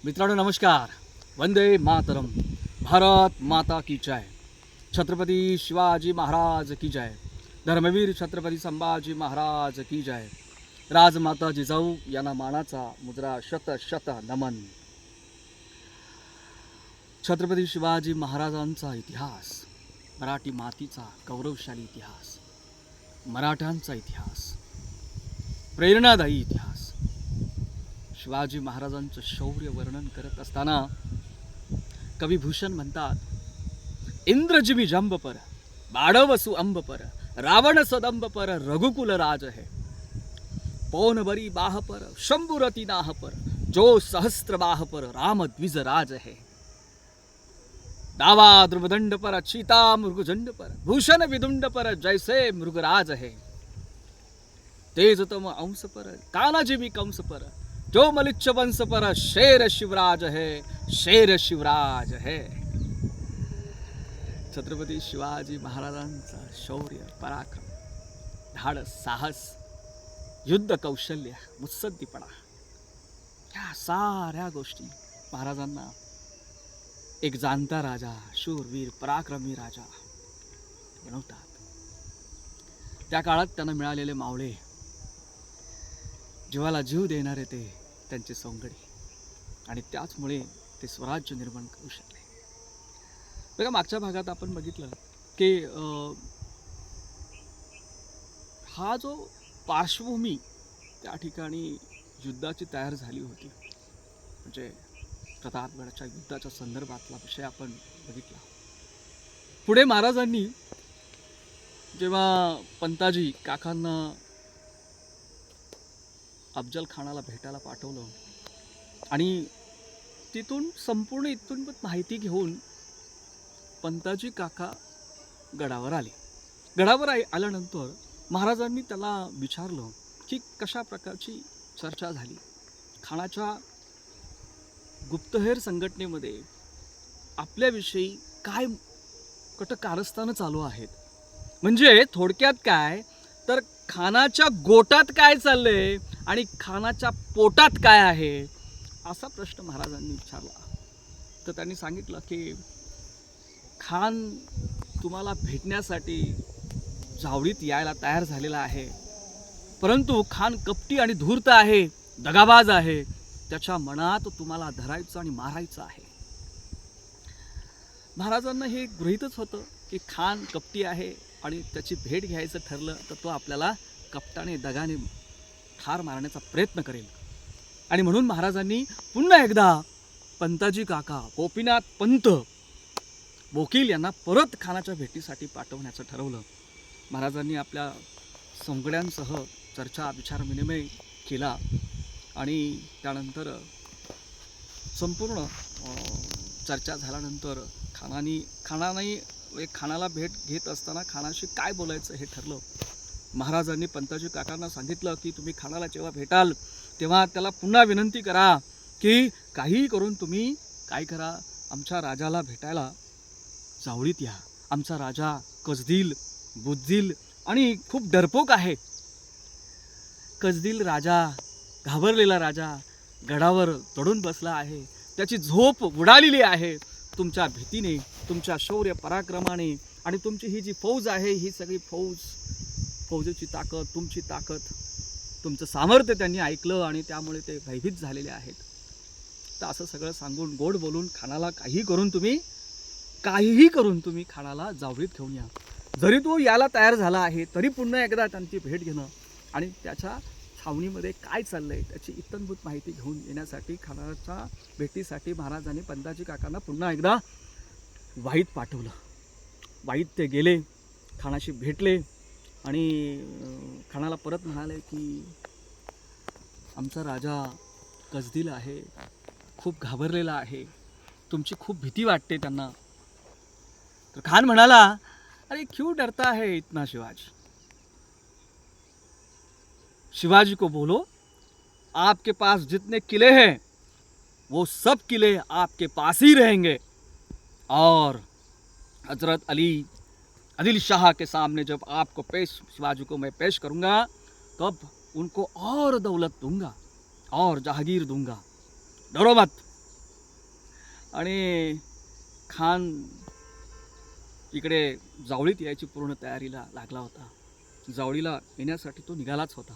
मित्रांनो नमस्कार. वंदे मातरम. भारत माता की जय. छत्रपती शिवाजी महाराज की जय. धर्मवीर छत्रपती संभाजी महाराज की जय. राजमाता जिजाऊ यांना मानाचा मुद्रा शत शत नमन. छत्रपती शिवाजी महाराजांचा इतिहास, मराठी मातीचा गौरवशाली इतिहास, मराठ्यांचा इतिहास, प्रेरणादायी इतिहास. शिवाजी महाराजांचं शौर्य वर्णन करत असताना कवी भूषण म्हणतात, इंद्रजिमी जंब पर, बाड़वसु अंब पर, रावण सदंब पर, रघुकुल राज है. पौन बरी बाह पर, शंभुरति नाह पर, जो सहस्त्र बाह पर, राम द्विज राज है. दावा द्रुमदंड पर, चीता मृगजंड पर, भूषण विदुंड पर, जैसे मृगराज है. तेजतम अंश पर, कानाजिमी कंस पर, जो मलिच्छ वंश पर, शेर शिवराज है, शेर शिवराज है. छत्रपती शिवाजी महाराजांचा शौर्य, पराक्रम, धाडस, साहस, युद्ध कौशल्य, मुत्सद्दीपणा, या साऱ्या गोष्टी महाराजांना एक जाणता राजा, शूरवीर, पराक्रमी राजा बनवतात. त्या काळात त्यांना मिळालेले मावळे, जीवाला जीव देणारे ते त्यांचे सोंगडी, आणि त्याचमुळे ते स्वराज्य निर्माण करू शकले. बघा, मागच्या भागात आपण बघितलं की हा जो पार्श्वभूमी त्या ठिकाणी युद्धाची तयार झाली होती, म्हणजे प्रतापगडाच्या युद्धाच्या संदर्भातला विषय आपण बघितला. पुढे महाराजांनी जेव्हा पंताजी काकांना अफजल खानाला भेटायला पाठवलं आणि तिथून संपूर्ण इथून माहिती घेऊन पंताजी काका गडावर आले. गडावर आल्यानंतर महाराजांनी त्याला विचारलं की कशा प्रकारची चर्चा झाली. खानाच्या गुप्तहेर संघटनेमध्ये आपल्याविषयी काय कटकारस्थानं चालू आहेत, म्हणजे थोडक्यात काय तर खानाच्या गोटात काय चाललंय आणि खानाच्या पोटात काय आहे, असा प्रश्न महाराजांनी विचारला. तर त्यांनी सांगितलं की खान तुम्हाला भेटण्यासाठी जावळीत यायला तयार झालेला आहे, परंतु खान कपटी आणि धूर्त आहे, दगाबाज आहे. त्याच्या मनात तुम्हाला धरायचं आणि मारायचं आहे. महाराजांना हे गृहीतच होतं की खान कपटी आहे आणि त्याची भेट घ्यायचं ठरलं तर तो आपल्याला कपटाने दगाने ठार मारण्याचा प्रयत्न करेल. आणि म्हणून महाराजांनी पुन्हा एकदा पंताजी काका, गोपीनाथ पंत, वकील यांना परत खानाच्या भेटीसाठी पाठवण्याचं ठरवलं. महाराजांनी आपल्या सोंगड्यांसह चर्चा, विचारविनिमय केला आणि त्यानंतर संपूर्ण चर्चा झाल्यानंतर खानाला भेट घेत असताना खानाशी काय बोलायचं हे ठरलं. महाराजांनी पंताजी काकांना सांगितलं की तुम्ही खानाला जेव्हा भेटाल तेव्हा त्याला पुन्हा विनंती करा की काही करून तुम्ही काय करा, आमच्या राजाला भेटायला जावळीत या. आमचा राजा कसदिल, बुजदिल आणि खूप डरपोक आहे. कसदिल राजा, घाबरलेला राजा गडावर चढून बसला आहे. त्याची झोप उडालेली आहे. तुमच्या भीतीने, तुमच्या शौर्य पराक्रमाने आणि तुमची ही जी फौज आहे, ही सगळी फौजेची ताकद, तुमची ताकद, तुमचं सामर्थ्य त्यांनी ऐकलं आणि त्यामुळे ते भयभीत झालेले आहेत. तर असं सगळं सांगून, गोड बोलून खानाला काहीही करून तुम्ही खानाला जावळीत घेऊन या. जरी तो याला तयार झाला आहे तरी पुन्हा एकदा त्यांची भेट घेणं आणि त्याच्या छावणीमध्ये काय चाललंय त्याची इत्थंभूत माहिती घेऊन येण्यासाठी खानाच्या भेटीसाठी महाराजांनी पंताजी काकांना पुन्हा एकदा वाईत पाठवलं. वाईत ते गेले, खानाशी भेटले आणि खानाला परत म्हणाले की आमचा राजा कसदिल आहे, खूप घाबरलेला आहे, तुमची खूप भीती वाटते त्यांना. तर खान म्हणाला, अरे क्यों डरता है इतना शिवाजी, शिवाजी को बोलो आपके पास जितने किले हैं वो सब किले आपके पास ही रहेंगे, और हजरत आदिल शाह के सामने जब आपको शिवाजी को मैं पेश करूंगा तब उनको और दौलत दूंगा और जहागीर दूंगा. डरो मत, आणि खान इकडे जावळीत यायची पूर्ण तयारीला लागला होता. जावळीला येण्यासाठी तो निघालाच होता.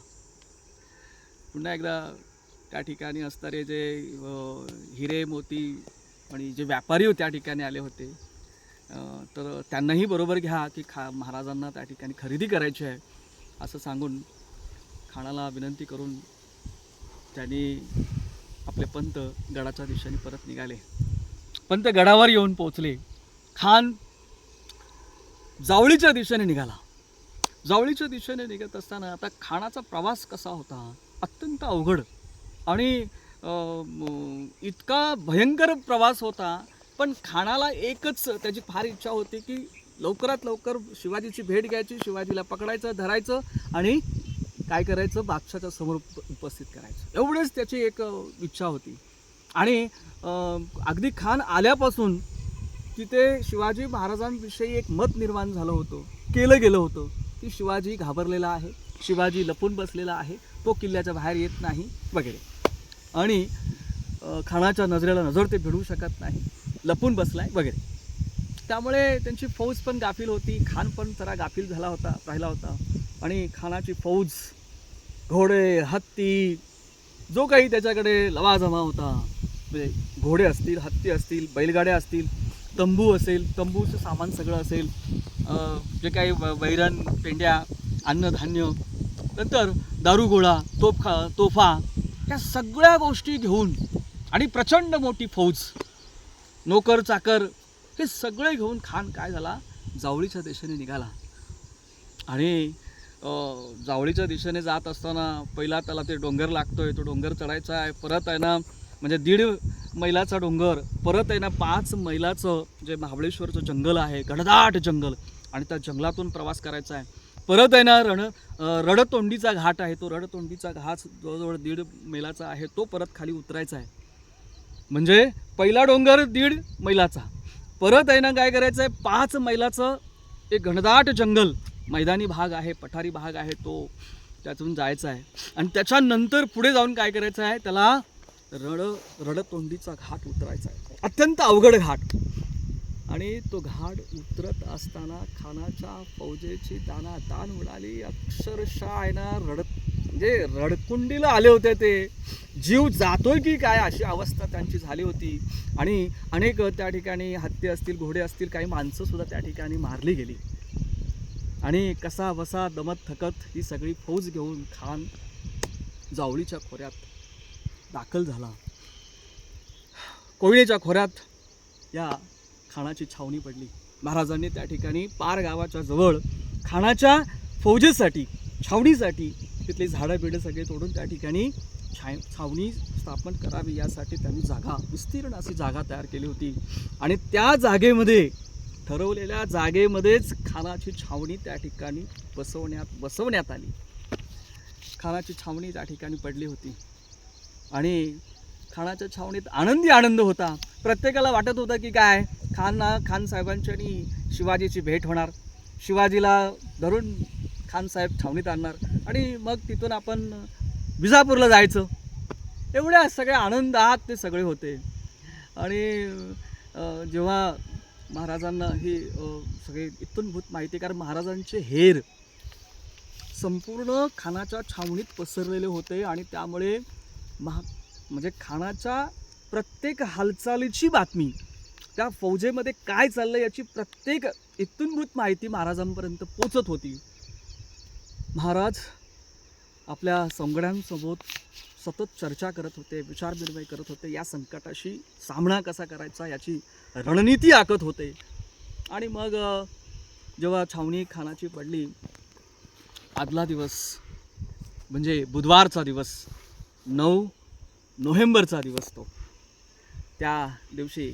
पुन्हा एकदा त्या ठिकाणी असणारे जे हिरे मोती आणि जे व्यापारी त्या ठिकाणी आले होते, तर त्यांनाही बरोबर घ्या की महाराजांना त्या ठिकाणी खरेदी करायची आहे असं सांगून खानाला विनंती करून त्यांनी आपले पंत गडाच्या दिशेने परत निघाले. पंत गडावर येऊन पोहोचले. खान जावळीच्या दिशेने निघाला. जावळीच्या दिशेने निघत असताना आता खानाचा प्रवास कसा होता, अत्यंत अवघड आणि इतका भयंकर प्रवास होता. पण खानाला एकच त्याची फार इच्छा होती की लवकरात लवकर शिवाजीची भेट घ्यायची, शिवाजीला पकडायचं, धरायचं आणि काय करायचं, बादशाच्या समोर उपस्थित करायचं, एवढेच त्याची एक इच्छा होती. आणि अगदी खान आल्यापासून तिथे शिवाजी महाराजांविषयी एक मत निर्माण झालं होतं, केलं गेलं होतं की शिवाजी घाबरलेला आहे, शिवाजी लपून बसलेला आहे, तो किल्ल्याच्या बाहेर येत नाही वगैरे, आणि खानाच्या नजरेला नजर ते भिडू शकत नाही, लपून बसलाय वगैरे. त्यामुळे त्यांची फौज पण गाफील होती, खान पण जरा गाफील राहिला होता. आणि खानाची फौज, घोडे, हत्ती, जो काही त्याच्याकडे लवाजमा होता, म्हणजे घोडे असतील, हत्ती असतील, बैलगाड्या असतील, तंबू असेल, तंबूचं सामान सगळं असेल, जे काही वैरण, पेंड्या, अन्नधान्य, नंतर दारुगोळा, तोफा, या सगळ्या गोष्टी घेऊन आणि प्रचंड मोठी फौज, नोकर चाकर, हे सगळे घेऊन खान काय झाला, जावळीच्या दिशेने निघाला. आणि जावळीच्या दिशेने जात असताना पहिला त्याला ते डोंगर लागतोय, तो डोंगर चढायचा आहे. परत आहे ना, म्हणजे 1.5 मैलाचा डोंगर, परत आहे ना 5 मैलाचं जे महाबळेश्वरचं जंगल आहे, घनदाट जंगल, आणि त्या जंगलातून प्रवास करायचा आहे. परत आहे ना रडतोंडीचा घाट आहे, तो रडतोंडीचा घाट जवळजवळ 1.5 मैलाचा आहे, तो परत खाली उतरायचा आहे. म्हणजे पहिला डोंगर 1.5 मैलाचा, परत आहे ना काय करायचं आहे, 5 मैलाचं एक घनदाट जंगल, मैदानी भाग आहे, पठारी भाग आहे, तो त्यातून जायचा आहे. आणि त्याच्यानंतर पुढे जाऊन काय करायचं आहे, त्याला रडतोंडीचा घाट उतरायचा आहे, अत्यंत अवघड घाट. आणि तो घाट उतरत असताना खानाच्या फौजेची दानादान उडाली, अक्षरशः आहे ना म्हणजे रडकुंडीला आले होते, ते जीव जातोय की काय अशी अवस्था त्यांची झाली होती. आणि अनेक त्या ठिकाणी हत्ती असतील, घोडे असतील, काही माणसं सुद्धा त्या ठिकाणी मारली गेली. आणि कसा बसा दमत थकत ही सगळी फौज घेऊन खान जावळीच्या खोऱ्यात दाखल झाला. कोयनेच्या खोऱ्यात या खानाची छावणी पडली. महाराजांनी त्या ठिकाणी पार गावाच्या जवळ खानाच्या फौजेसाठी, छावणीसाठी तिथली झाडं बिडं सगळे तोडून त्या ठिकाणी छावणी स्थापन करावी यासाठी त्यांनी जागा, विस्तीर्ण अशी जागा तयार केली होती. आणि त्या जागेमध्ये, ठरवलेल्या जागेमध्येच खानाची छावणी त्या ठिकाणी बसवण्यात आली. खानाची छावणी त्या ठिकाणी पडली होती. आणि खानाच्या छावणीत आनंद होता. प्रत्येकाला वाटत होतं की काय, खान साहेबांची आणि शिवाजीची भेट होणार, शिवाजीला धरून खान साहेब छावणीत आणणार आणि मग तिथून आपण विजापूरला जायचं, एवढ्या सगळ्या आनंदात ते सगळे होते. आणि जेव्हा महाराजांना ही सगळे इत्थंभूत माहिती, कारण महाराजांचे हेर संपूर्ण खानाच्या छावणीत पसरलेले होते आणि त्यामुळे म्हणजे खानाच्या प्रत्येक हालचालीची बातमी, त्या फौजेमध्ये काय चाललं याची प्रत्येक इत्थंभूत माहिती महाराजांपर्यंत पोचत होती. महाराज आपल्या सौंगड्यांसोबत सतत चर्चा करत होते, विचारविनिमय करत होते, या संकटाशी सामना कसा करायचा याची रणनीती आखत होते. आणि मग जेव्हा छावणी खानाची पडली, आदला दिवस म्हणजे बुधवारचा दिवस, 9 नोव्हेंबरचा दिवस, तो त्या दिवशी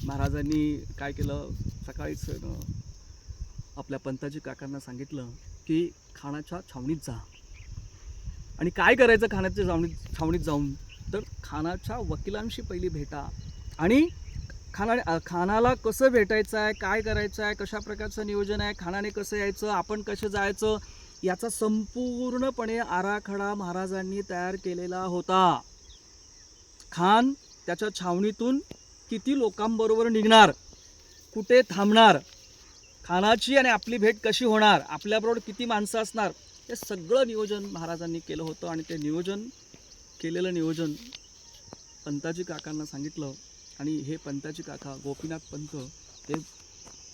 महाराजांनी काय केलं, सकाळीच आपल्या पंताजी काकांना सांगितलं की खानाच्या छावणीत जा. आणि काय करायचं खानाच्या छावणीत जाऊन, तर खानाच्या वकिलांशी पहिली भेटा आणि खानाला कसं भेटायचं आहे, काय करायचं आहे, कशा प्रकारचं नियोजन आहे, खानाने कसं यायचं, आपण कसं जायचं, याचा संपूर्णपणे आराखडा महाराजांनी तयार केलेला होता. खान त्याच्या छावणीतून किती लोकांबरोबर निघणार, कुठे थांबणार, खानाची आणि आपली भेट कशी होणार, आपल्याबरोबर किती माणसं असणार, हे सगळं नियोजन महाराजांनी केलं होतं. आणि ते केलेलं नियोजन पंताजी काकांना सांगितलं. आणि हे पंताजी काका गोपीनाथ पंत ते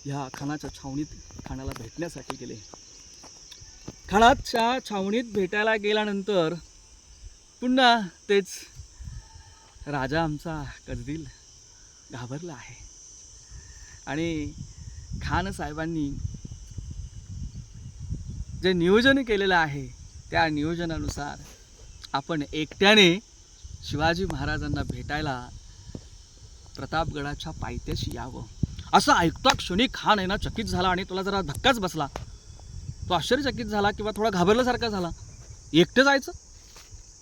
ह्या खानाच्या छावणीत खानाला भेटण्यासाठी गेले. खानाच्या छावणीत भेटायला गेल्यानंतर पुन्हा तेच, राजा आमचा कजरील घाबरला आहे. आणि खान साहेबांनी जे नियोजन केलेलं आहे त्या नियोजनानुसार आपण एकट्याने शिवाजी महाराजांना भेटायला प्रतापगडाच्या पायथ्याशी यावं. असं ऐकता क्षणी खान आहे ना चकित झाला आणि तुला जरा धक्काच बसला. तो आश्चर्यचकित झाला किंवा थोडा घाबरल्यासारखा झाला. एकटं जायचं?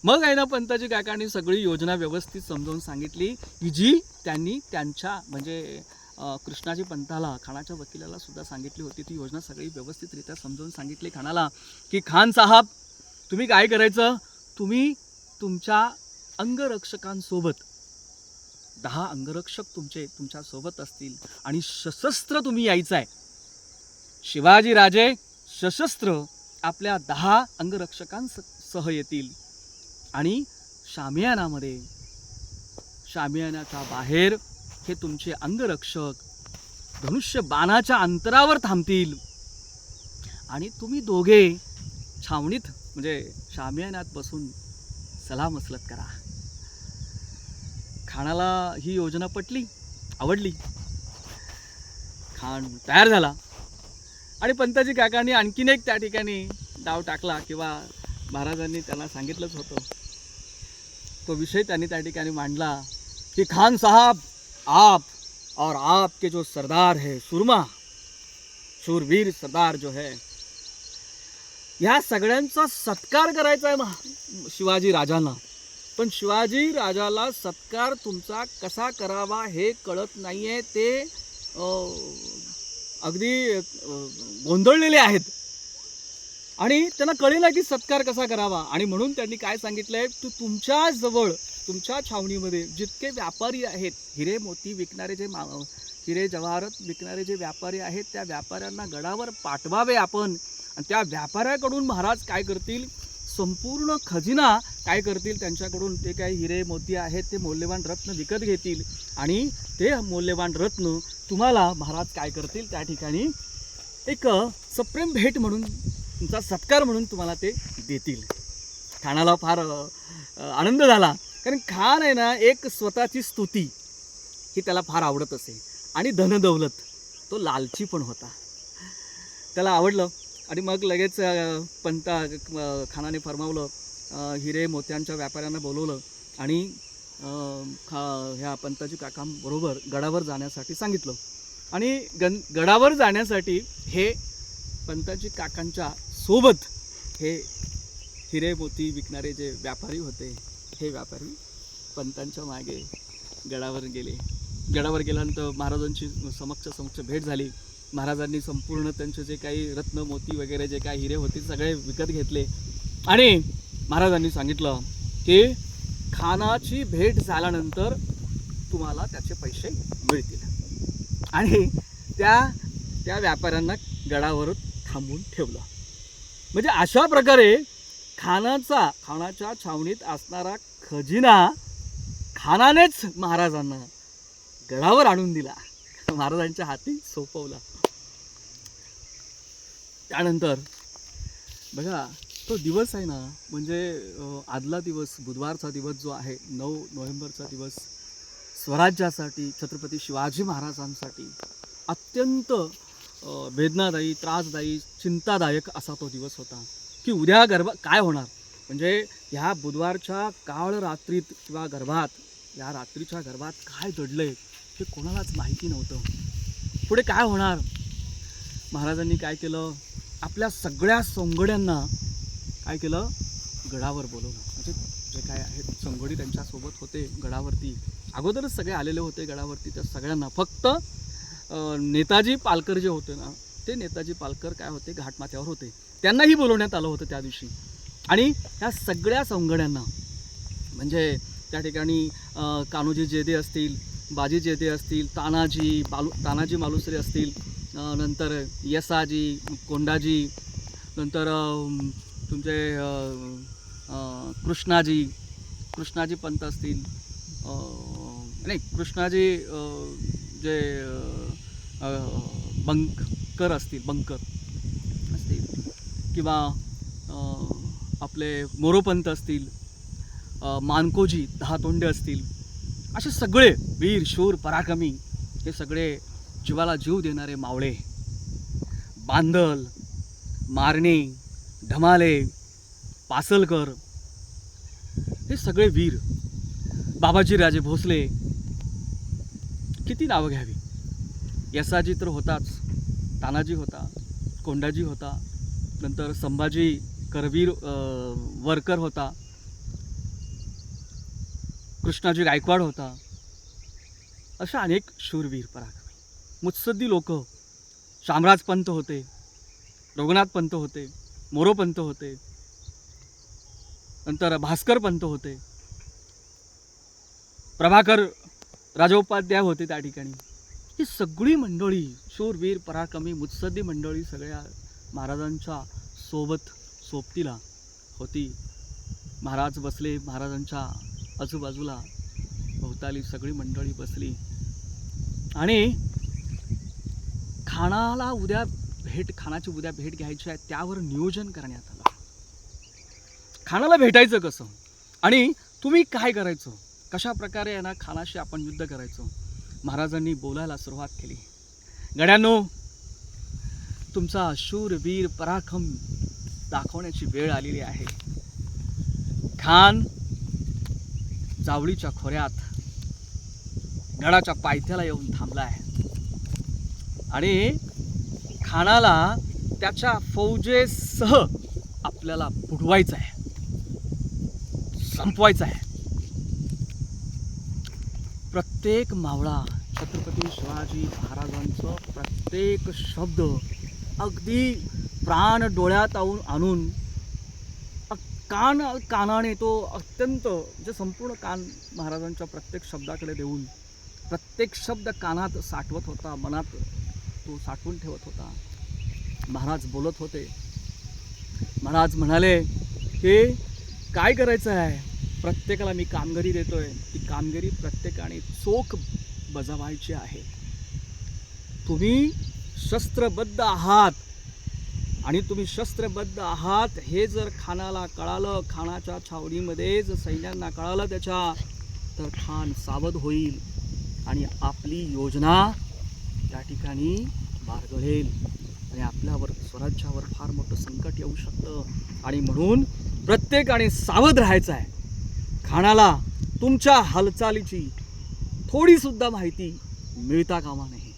मग आहे ना पंताजी काकांनी सगळी योजना व्यवस्थित समजावून सांगितली की जी त्यांनी त्यांच्या म्हणजे कृष्णाजी पंताला, खानाच्या वकिलाला सुद्धा सांगितली होती. ती योजना सगळी व्यवस्थितरित्या समजावून सांगितली खानाला की खान साहब, तुम्ही काय करायचं, तुम्ही तुमच्या अंगरक्षकांसोबत 10 अंगरक्षक तुमच्या सोबत असतील आणि सशस्त्र तुम्ही यायचं आहे. शिवाजी राजे सशस्त्र आपल्या 10 अंगरक्षकांसह येतील आणि शामियानाच्या बाहेर हे तुमचे अंगरक्षक धनुष्य बाणाच्या अंतरावर थांबतील आणि तुम्ही दोघे छावणीत म्हणजे शामियानात बसून सलामसलत करा. खानाला ही योजना पटली, आवडली. खान तयार झाला आणि पंताजी काकांनी आणखीन एक त्या ठिकाणी डाव टाकला किंवा महाराजांनी त्यांना सांगितलंच होतं. तो विषय त्यांनी त्या ठिकाणी मांडला की खान साहब, आप और आपके जो सरदार है, शूरवीर सरदार जो है, या सगळ्यांचा सत्कार करायचा आहे शिवाजी राजांना. पण शिवाजी राजाला सत्कार तुमचा कसा करावा हे कळत नाहीये. ते अगदी गोंधळलेले आहेत आणि त्यांना कळेना की सत्कार कसा करावा. आणि म्हणून त्यांनी काय सांगितलंय, तुमच्या जवळ तुमच्या छावणीमध्ये जितके व्यापारी आहेत, हिरे मोती विकणारे जे हिरे जवाहरात विकणारे जे व्यापारी आहेत, त्या व्यापाऱ्यांना गडावर पाठवावे आपण. आणि त्या व्यापाऱ्याकडून महाराज काय करतील, संपूर्ण खजिना काय करतील, त्यांच्याकडून ते काही हिरे मोती आहेत ते मौल्यवान रत्न विकत घेतील आणि ते मौल्यवान रत्न तुम्हाला महाराज काय करतील, त्या ठिकाणी एक सप्रेम भेट म्हणून, तुमचा सत्कार म्हणून तुम्हाला ते देतील. खानाला फार आनंद झाला, कारण खान आहे ना एक स्वतःची स्तुती ही त्याला फार आवडत असे आणि धनदौलत, तो लालची पण होता, त्याला आवडलं. आणि मग लगेच खानाने फरमावलं, हिरे मोत्यांच्या व्यापाऱ्यांना बोलवलं आणि ह्या पंताजी काकांबरोबर गडावर जाण्यासाठी सांगितलं. आणि गडावर जाण्यासाठी हे पंताजी काकांच्या सोबत हे हिरे मोती विकणारे जे व्यापारी होते, हे व्यापारी पंतांच्या मागे गडावर गेले. गडावर गेल्यानंतर महाराजांची समक्ष भेट झाली. महाराजांनी संपूर्ण त्यांचे जे काही रत्न मोती वगैरे जे काही हिरे होते सगळे विकत घेतले आणि महाराजांनी सांगितलं की खानाची भेट झाल्यानंतर तुम्हाला त्याचे पैसे मिळतील. आणि त्या व्यापाऱ्यांना गडावर थांबवून ठेवलं. म्हणजे अशा प्रकारे खानाच्या छावणीत असणारा खजिना खानानेच महाराजांना गडावर आणून दिला, महाराजांच्या हाती सोपवला. त्यानंतर बघा तो दिवस आहे ना, म्हणजे आदला दिवस, बुधवारचा दिवस जो आहे, 9 नोव्हेंबरचा दिवस स्वराज्यासाठी, छत्रपती शिवाजी महाराजांसाठी अत्यंत वेदनादायी, त्रासदायी, चिंतादायक असा तो दिवस होता की उद्या काय होणार. म्हणजे ह्या बुधवारच्या काळ रात्रीत किंवा गर्भात, या रात्रीच्या गर्भात काय दडलंय हे कोणालाच माहिती नव्हतं. पुढे काय होणार. महाराजांनी काय केलं, आपल्या सगळ्या सोंगड्यांना काय केलं, गडावर बोलवलं. म्हणजे जे काय आहेत सोंगडी त्यांच्यासोबत होते गडावरती, अगोदरच सगळे आलेले होते गडावरती, त्या सगळ्यांना फक्त नेताजी पालकर जे होते ना, ते नेताजी पालकर काय होते, घाटमाथ्यावर होते, त्यांनाही बोलवण्यात आलं होतं त्या दिवशी. आणि ह्या सगळ्या सोंगड्यांना, म्हणजे त्या ठिकाणी कान्होजी जेदे असतील, बाजी जेते असतील, तानाजी मालुसरे असतील, नंतर यसाजी, कोंडाजी, नंतर तुमचे कृष्णाजी पंत असतील, नाही कृष्णाजी जे बंकर असतील किंवा आपले मोरोपंत असतील, मानकोजी 10 तोंडे असतील, असे सगळे वीर शूर पराक्रमी, हे सगळे जीवाला जीव देणारे मावळे, बांदल, मारणे, ढमाले, पासलकर, हे सगळे वीर, बाबाजी राजे भोसले, किती नावं घ्यावी. यसाजी तर होताच, तानाजी होता, कोंडाजी होता, नंतर संभाजी करवीर वरकर होता, कृष्णाजी गायकवाड होता, अशा अनेक शूरवीर पराक्रमी मुत्सद्दी लोक, शामराज पंत होते, रघुनाथ पंत होते, मोरोपंत होते, नंतर भास्कर पंत होते, प्रभाकर राजोपाध्याय होते त्या ठिकाणी. ही सगळी मंडळी शूरवीर पराक्रमी मुत्सद्दी मंडळी सगळ्या महाराजांच्या सोबतीला होती. महाराज बसले, महाराजांच्या आजूबाजूला भोवताली सगळी मंडळी बसली आणि खानाची उद्या भेट घ्यायची आहे, त्यावर नियोजन करण्यात आलं. खानाला भेटायचं कसं आणि तुम्ही काय करायचं, कशा प्रकारे आहे ना खानाशी आपण युद्ध करायचं. महाराजांनी बोलायला सुरुवात केली. गड्यांनो, तुमचा शूरवीर पराक्रम दाखवण्याची वेळ आलेली आहे. खान जावळीच्या खोऱ्यात गडाच्या पायथ्याला येऊन थांबलाय आणि खानाला त्याच्या फौजेसह आपल्याला बुडवायचं आहे, संपवायचं आहे. प्रत्येक मावळा छत्रपती शिवाजी महाराजांचं प्रत्येक शब्द अगदी प्राण डोळ्यात आणून कानाने तो अत्यंत जे संपूर्ण कान महाराजांच्या प्रत्येक शब्दाकडे देऊन प्रत्येक शब्द कानात साठवत होता, मनात तो साठवून ठेवत होता. महाराज बोलत होते. महाराज म्हणाले की काय करायचं आहे, प्रत्येकाला मी कामगिरी देतोय, ती कामगिरी प्रत्येकाने चोख बजावायची आहे. तुम्ही शस्त्रबद्ध आहात आणि तुम्ही शस्त्रबद्ध आहात हे जर खानाला कळालं, खानाच्या छावणीमध्ये जर सैन्यांना कळालं त्याच्या, तर खान सावध होईल आणि आपली योजना त्या ठिकाणी बारगळेल आणि आपल्यावर स्वराज्यावर फार मोठं संकट येऊ शकतं. आणि म्हणून प्रत्येकाने सावध राहायचं आहे. खानाला तुमच्या हालचालीची थोडीसुद्धा माहिती मिळता कामा नये.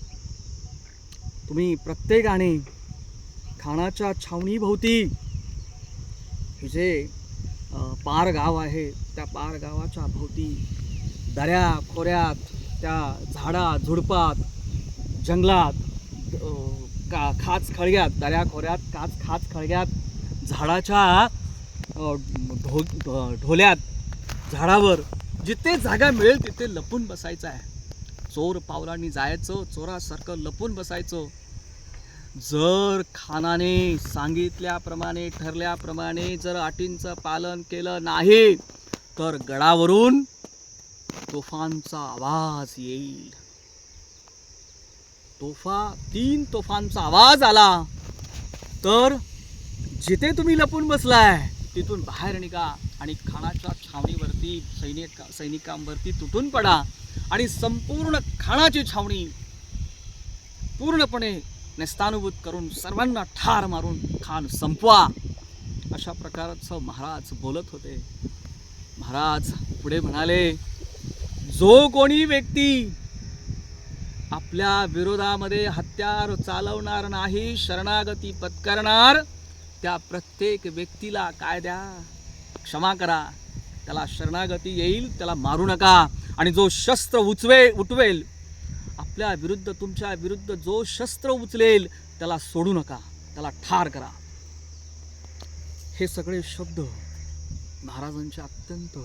तुम्ही प्रत्येकाने खानाच्या छावणीभोवती हे जे पार गाव आहे त्या पार गावाच्या भोवती दऱ्या खोऱ्यात, त्या झाडा झुडपात, जंगलात, खाच खळग्यात, दऱ्या खोऱ्यात खाच खळग्यात, झाडाच्या ढोल्यात, झाडावर जिथे जागा मिळेल तिथे लपून बसायचं आहे. चोर पावलांनी जायचं, चोरासारखं लपून बसायचं. जर खानाने सांगितल्याप्रमाणे ठरल्याप्रमाणे जर अटींचं पालन केलं नाही तर गडावरून तोफांचा आवाज येईल. 3 तोफांचा आवाज आला तर जिथे तुम्ही लपून बसलाय तिथून बाहेर निघा आणि खानाच्या छावणीवरती सैनिकांवरती तुटून पडा आणि संपूर्ण खानाची छावणी पूर्णपणे नेस्तानुभूत करून सर्वांना ठार मारून खान संपवा. अशा प्रकारचं महाराज बोलत होते. महाराज पुढे म्हणाले, जो कोणी व्यक्ती आपल्या विरोधामध्ये हत्यार चालवणार नाही, शरणागती पत्करणार, त्या प्रत्येक व्यक्तीला काय द्या, क्षमा करा. त्याला शरणागती येईल, त्याला मारू नका. आणि जो शस्त्र उठवेल आपल्या विरुद्ध, तुमच्या विरुद्ध जो शस्त्र उचलेल त्याला सोडू नका, त्याला ठार करा. हे सगळे शब्द महाराजांचे अत्यंत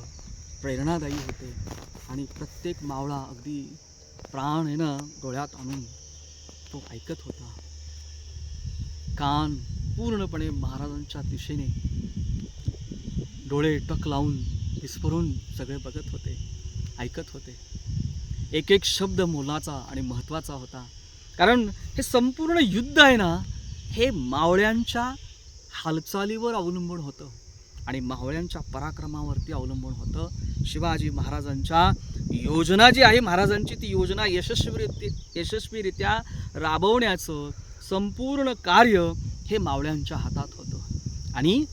प्रेरणादायी होते आणि प्रत्येक मावळा अगदी प्राण आहे ना डोळ्यात आणून तो ऐकत होता. कान पूर्णपणे महाराजांच्या दिशेने डोळे टक लावून विस्फरून सगळे बघत होते, ऐकत होते. एक एक शब्द मोलाचा आणि महत्त्वाचा होता. कारण हे संपूर्ण युद्ध आहे ना, हे मावळ्यांच्या हालचालीवर अवलंबून होतं आणि मावळ्यांच्या पराक्रमावरती अवलंबून होतं. शिवाजी महाराजांच्या योजना जी आहे, महाराजांची ती योजना यशस्वीरित्या राबवण्याचं संपूर्ण कार्य हे मावळ्यांच्या हातात होतं. आणि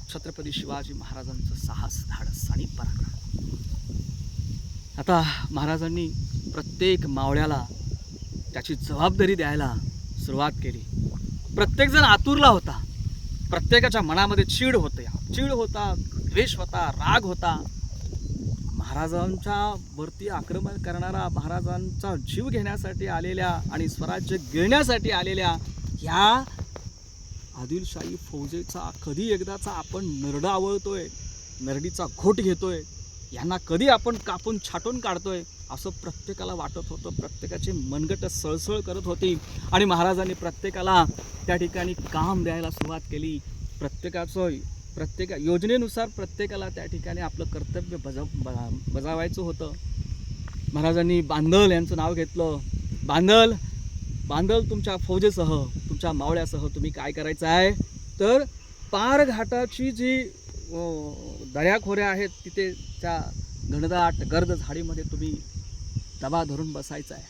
छत्रपती शिवाजी महाराजांचं साहस, धाडस आणि पराक्रम. आता महाराजांनी प्रत्येक मावळ्याला त्याची जबाबदारी द्यायला सुरुवात केली. प्रत्येकजण आतुरला होता. प्रत्येकाच्या मनामध्ये चीड होता, द्वेष होता, राग होता. महाराजांच्या वरती आक्रमण करणारा, महाराजांचा जीव घेण्यासाठी आलेल्या आणि स्वराज्य गिळण्यासाठी आलेल्या ह्या आदिलशाही फौजेचा कधी एकदाचा आपण नरडा आवळतोय, नरडीचा घोट घेतोय, यांना कधी आपण कापून छाटून काढतोय असं प्रत्येकाला वाटत होतं. प्रत्येकाची मनगट सळसळ करत होती आणि महाराजांनी प्रत्येकाला त्या ठिकाणी काम द्यायला सुरुवात केली. प्रत्येक योजनेनुसार प्रत्येकाला त्या ठिकाणी आपलं कर्तव्य बजावायचं होतं. महाराजांनी बांदल यांचं नाव घेतलं. बांदल तुमच्या फौजेसह, तुमच्या मावळ्यासह तुम्ही काय करायचं आहे तर पार घाटाची जी दऱ्याखोऱ्या आहेत तिथे त्या घनदाट गर्द झाडीमध्ये तुम्ही दबा धरून बसायचा आहे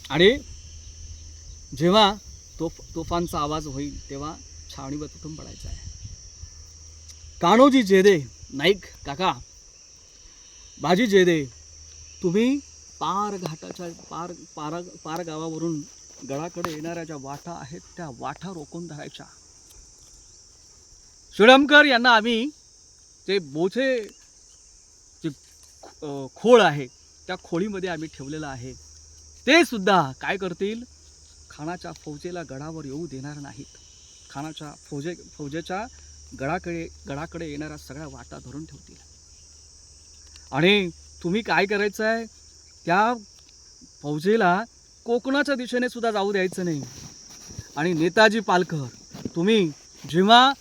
आणि जेव्हा तोफांचा आवाज होईल तेव्हा छावणीवर तुटून पडायचा आहे. कान्होजी जेदे नाईक काका, बाजी जेदे, तुम्ही पार घाटाच्या पार गावावरून गडाकडे येणाऱ्या ज्या वाटा आहेत त्या वाटा रोखून धरायच्या. शिळमकर यांना आम्ही जे बोझे जे खोळ आहे त्या खोळीमध्ये आम्ही ठेवलेलं आहे. ते सुद्धा काय करतील, खानाच्या गडावर येऊ देणार नाहीत. खानाच्या फौजेच्या गडाकडे येणाऱ्या सगळ्या वाटा धरून ठेवतील. आणि तुम्ही काय करायचं आहे, त्या फौजेला कोकणाच्या दिशेने सुद्धा जाऊ द्यायचं नाही. आणि नेताजी पालकर, तुम्ही जेव्हा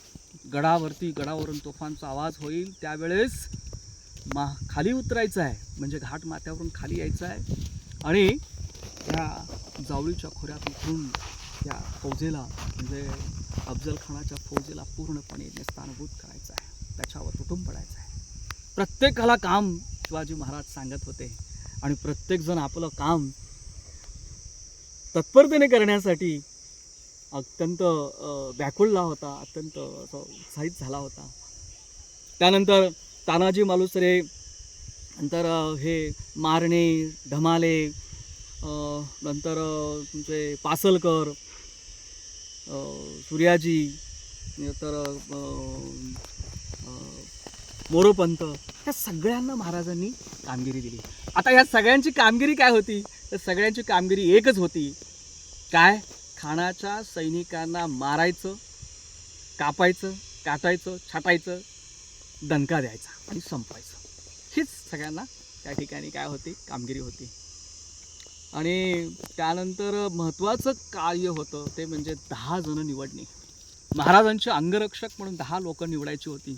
गडावरून तोफांचा आवाज होईल त्यावेळेस खाली उतरायचं आहे, म्हणजे घाट माथ्यावरून खाली यायचं आहे आणि त्या जावळीच्या खोऱ्यात उतरून त्या फौजेला म्हणजे अफजल खानाच्या फौजेला पूर्णपणे नेस्तानभूत करायचं आहे, त्याच्यावर तुटून पडायचं आहे. प्रत्येकाला काम शिवाजी महाराज सांगत होते आणि प्रत्येकजण आपलं काम तत्परतेने करण्यासाठी अत्यंत व्याकुळला होता, अत्यंत उत्साहित झाला होता. त्यानंतर तानाजी मालुसरे, नंतर हे मारणे, ढमाले, नंतर तुमचे पासलकर, सूर्याजी, नंतर मोरोपंत, ह्या सगळ्यांना महाराजांनी कामगिरी दिली. आता ह्या सगळ्यांची कामगिरी काय होती तर सगळ्यांची कामगिरी एकच होती, काय, खानाच्या सैनिकांना मारायचं, कापायचं, काटायचं, छाटायचं, दणका द्यायचा आणि संपवायचं. हीच सगळ्यांना त्या ठिकाणी काय होती, कामगिरी होती. आणि त्यानंतर महत्त्वाचं कार्य होतं ते म्हणजे 10 जण निवडणे. महाराजांचे अंगरक्षक म्हणून 10 लोक निवडायची होती.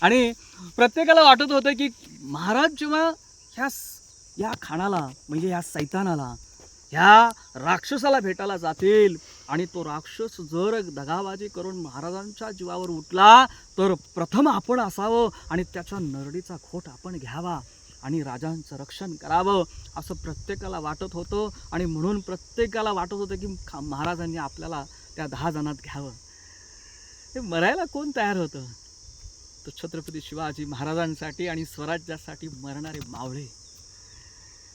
आणि प्रत्येकाला वाटत होतं की महाराज जेव्हा ह्या खानाला म्हणजे ह्या सैतानाला, ह्या राक्षसाला भेटायला जातील आणि तो राक्षस जर दगाबाजी करून महाराजांच्या जीवावर उठला तर प्रथम आपण असावं आणि त्याच्या नरडीचा खोट आपण घ्यावा आणि राजांचं रक्षण करावं असं प्रत्येकाला वाटत होतं. आणि म्हणून प्रत्येकाला वाटत होतं की महाराजांनी आपल्याला त्या 10 जणात घ्यावं. हे मरायला कोण तयार होतं तर छत्रपती शिवाजी महाराजांसाठी आणि स्वराज्यासाठी मरणारे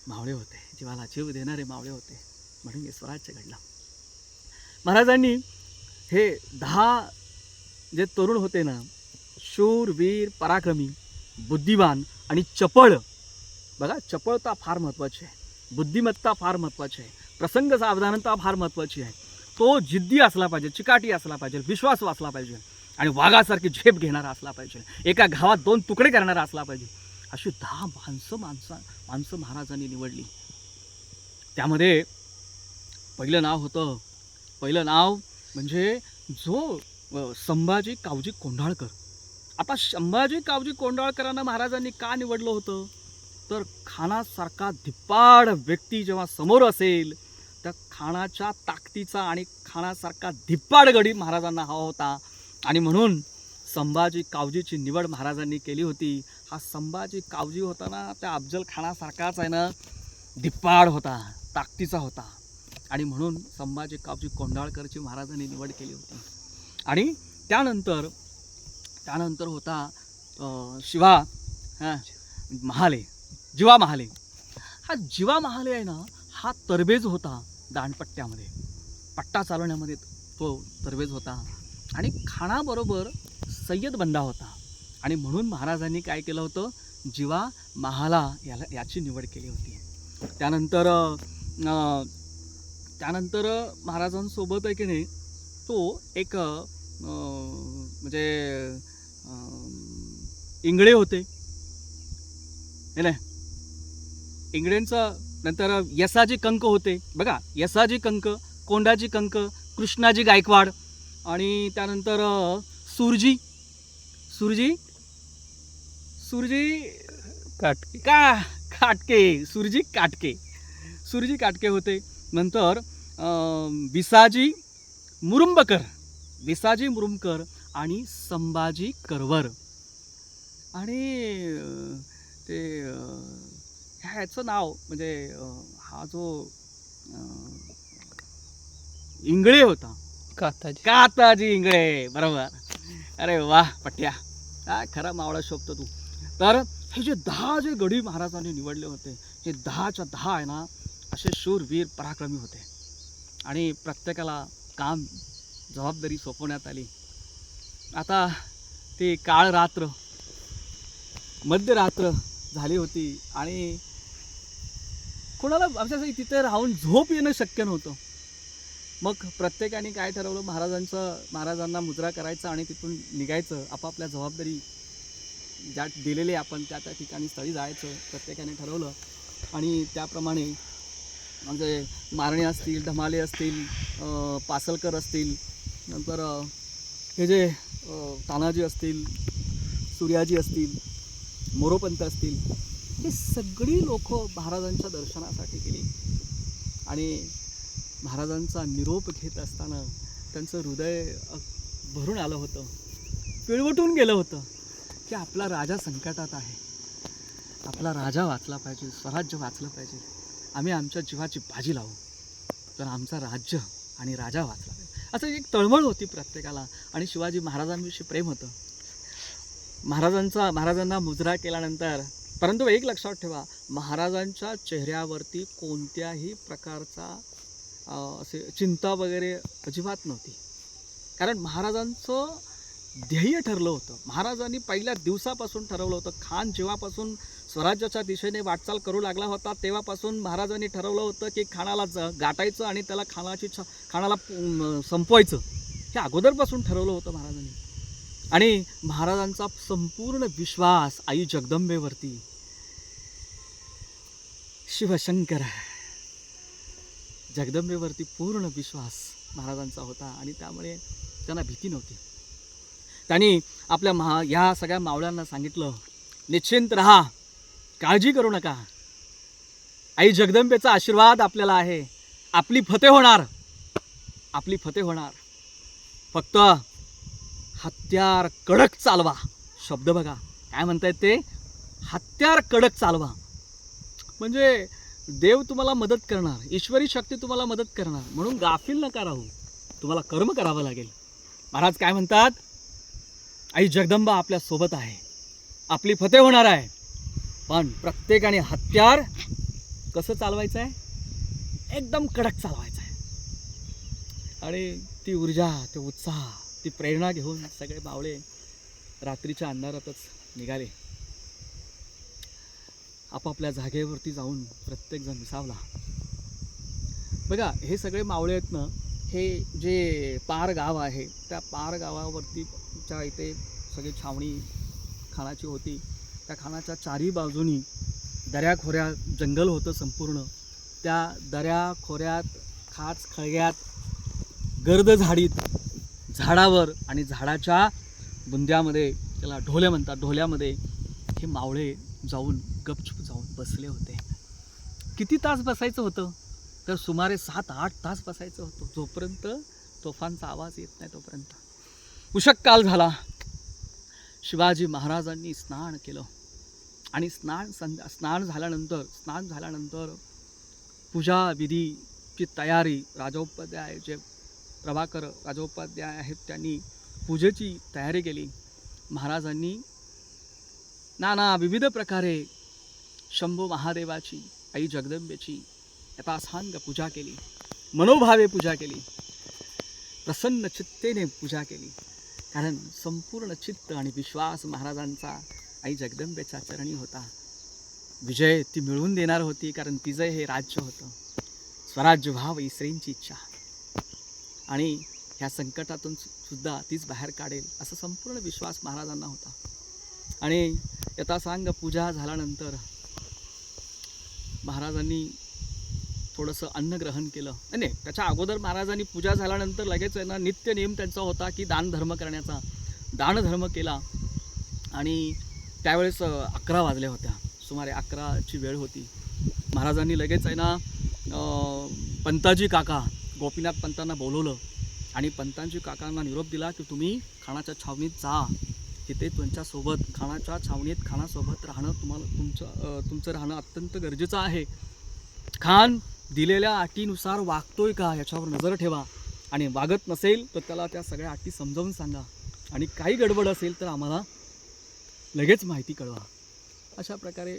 मावळे होते, जीवाला जीव देणारे मावळे होते, म्हणून हे स्वराज्य घडलं. महाराजांनी हे 10 जे तरुण होते ना, शूर, वीर, पराक्रमी, बुद्धिवान आणि चपळ. बघा, चपळता फार महत्त्वाची आहे, बुद्धिमत्ता फार महत्त्वाची आहे, प्रसंग सावधानता फार महत्त्वाची आहे. तो जिद्दी असला पाहिजे, चिकाटी असला पाहिजे, विश्वासू असला पाहिजे आणि वाघासारखी झेप घेणारा असला पाहिजे, एका घावात 2 तुकडे करणारा असला पाहिजे. अशी 10 माणसं महाराजांनी निवडली. त्यामध्ये पहिलं नाव म्हणजे जो संभाजी कावजी कोंढाळकर. आता संभाजी कावजी कोंढाळकरांना महाराजांनी का निवडलं होतं, तर खानासारखा धिप्पाड व्यक्ती जेव्हा समोर असेल, त्या खानाच्या ताकदीचा आणि खानासारखा धिप्पाड गडी महाराजांना हवा होता. आणि म्हणून संभाजी कावजीची निवड महाराजांनी केली होती. हा संभाजी कावजी होता ना, त्या अफजल खानासारखाच आहे ना, धिप्पाड होता, ताकदीचा होता. आणि म्हणून संभाजी कावजी कोंढाळकरची महाराजांनी निवड केली होती. आणि त्यानंतर होता शिवा महाले, जीवा महाले. हा जीवा महाले आहे ना, हा तरबेज होता दांडपट्ट्यामध्ये, पट्टा चालवण्यामध्ये तो तरबेज होता. आणि खानाबरोबर सय्यद बंदा होता. आणि म्हणून महाराजांनी काय केलं होतं, जीवा महाला याची निवड केली होती. त्यानंतर महाराजांसोबत आहे की नाही, तो एक म्हणजे इंगळे होते हे नाही, इंगळ्यांचं नंतर यसाजी कंक होते बघा, यसाजी कंक, कोंडाजी कंक, कृष्णाजी गायकवाड. आणि त्यानंतर सुरजी काटके होते. नंतर विसाजी मुरुमकर आणि संभाजी करवर. आणि ते ह्याचं नाव म्हणजे हा जो इंगळे होता, काताजी इंगळे, बरोबर. अरे वाह पट्ट्या, काय खरा मावळा शोभतो तू. तर हे जे 10 जे गडी महाराजांनी निवडले होते, हे 10च्या 10 आहे ना, असे शूरवीर पराक्रमी होते. आणि प्रत्येकाला काम जबाबदारी सोपवण्यात आली. आता ती काळ रात्र, मध्यरात्र झाली होती आणि कोणाला आमच्यासाठी तिथे राहून झोप येणं शक्य नव्हतं. मग प्रत्येकाने काय ठरवलं, महाराजांना मुजरा करायचा आणि तिथून निघायचं, आपापल्या जबाबदारी ज्या दिलेली आपण त्या ठिकाणी स्थळी जायचं प्रत्येकाने ठरवलं. आणि त्याप्रमाणे म्हणजे मारणे असतील, धमाले असतील, पासलकर असतील, नंतर हे जे तानाजी असतील, सूर्याजी असतील, मोरोपंत असतील, हे सगळी लोक महाराजांच्या दर्शनासाठी गेली. आणि महाराजांचा निरोप घेत असताना त्यांचं हृदय भरून आलं होतं, पिळवटून गेलं होतं की आपला राजा संकटात आहे, आपला राजा वाचला पाहिजे, स्वराज्य वाचलं पाहिजे, आम्ही आमच्या जीवाची बाजी लावू तर आमचा राज्य आणि राजा वाचला पाहिजे, असं एक तळमळ होती प्रत्येकाला. आणि शिवाजी महाराजांविषयी प्रेम होतं. महाराजांना मुजरा केल्यानंतर, परंतु एक लक्षात ठेवा, महाराजांच्या चेहऱ्यावरती कोणत्याही प्रकारचा असे चिंता वगैरे अजिबात नव्हती. कारण महाराजांचं ध्येय ठरलं होतं. महाराजांनी पहिल्या दिवसापासून ठरवलं होतं. खान जेव्हापासून स्वराज्याच्या दिशेने वाटचाल करू लागला होता तेव्हापासून महाराजांनी ठरवलं होतं की खानाला गाठायचं आणि त्याला खानाला संपवायचं, हे अगोदरपासून ठरवलं होतं महाराजांनी. आणि महाराजांचा संपूर्ण विश्वास आई जगदंबेवरती, शिवशंकर जगदंबेवरती पूर्ण विश्वास महाराजांचा होता. आणि त्यामुळे त्यांना भीती नव्हती. त्यांनी आपल्या ह्या सगळ्या मावळ्यांना सांगितलं, निश्चिंत राहा, काळजी करू नका, आई जगदंबेचा आशीर्वाद आपल्याला आहे, आपली फते होणार, फक्त हत्यार कडक चालवा. शब्द बघा काय म्हणतायत ते, हत्यार कडक चालवा. म्हणजे देव तुम्हाला मदत करणार, ईश्वरी शक्ती तुम्हाला मदत करणार, म्हणून गाफील नका राहू, तुम्हाला कर्म करावं लागेल. महाराज काय म्हणतात, आई जगदंबा आपल्या सोबत आहे, आपली फते होणार आहे, पण प्रत्येकाने हत्यार कसं चालवायचं आहे, एकदम कडक चालवायचं आहे. आणि ती ऊर्जा, ते उत्साह, ती प्रेरणा घेऊन सगळे मावळे रात्रीच्या अंधारातच निघाले. आपापल्या जागेवरती जाऊन प्रत्येकजण विसावला. बघा हे सगळे मावळे आहेत ना, हे जे पार गाव आहे त्या पार गावावरतीच्या इथे सगळी छावणी खानाची होती. त्या खानाच्या चारी बाजूनी दऱ्याखोऱ्या जंगल होतं संपूर्ण. त्या दऱ्या खोऱ्यात, खाच खळग्यात, गर्द झाडीत, झाडावर आणि झाडाच्या बुंद्यामध्ये, त्याला ढोले म्हणतात, ढोल्यामध्ये हे मावळे जाऊन गपचूप जाऊन बसले होते. किती तास बसायचं होतं? तर सुमारे 7-8 तास बसायचं होतं, जोपर्यंत तोफांचा आवाज येत नाही तोपर्यंत. उषःकाल झाला. शिवाजी महाराजांनी स्नान केलं आणि स्नान झाल्यानंतर पूजा विधीची तयारी, राजोपाध्याय जे प्रभाकर राजोपाध्याय आहेत त्यांनी पूजेची तयारी केली. महाराजांनी नाना विविध प्रकारे शंभू महादेवाची, आई जगदंबेची यथासांग पूजा केली, मनोभावे पूजा केली, प्रसन्न चित्तेने पूजा केली. कारण संपूर्ण चित्त आणि विश्वास महाराजांचा आई जगदंबेच्या चरणी होता. विजय ती मिळवून देणार होती, कारण तिचं हे राज्य होतं. स्वराज्य व्हावं ही श्रींची इच्छा, आणि ह्या संकटातून सुद्धा तीच बाहेर काढेल असा संपूर्ण विश्वास महाराजांना होता. आणि यथासांग पूजा झाल्यानंतर महाराजांनी थोडंसं अन्न ग्रहण केलं. नाही, त्याच्या अगोदर महाराजांनी पूजा झाल्यानंतर लगेच आहे ना नित्य नियम त्यांचा होता की दानधर्म करण्याचा. दानधर्म केला आणि त्यावेळेस 11 वाजल्या होत्या, सुमारे 11ची वेळ होती. महाराजांनी लगेच आहे ना पंताजी काका गोपीनाथ पंतांना बोलवलं आणि पंतांजी काकांना निरोप दिला की तुम्ही खानाच्या छावणीत जा, तिथे तुमच्यासोबत खानाच्या छावणीत खानासोबत राहणं तुमचं राहणं अत्यंत गरजेचं आहे. खान दिलेल्या अटीनुसार वागतोय का याच्यावर नजर ठेवा, आणि वागत नसेल तर त्याला त्या सगळ्या अटी समजावून सांगा, आणि काही गडबड असेल तर आम्हाला लगेच माहिती कळवा. अशा प्रकारे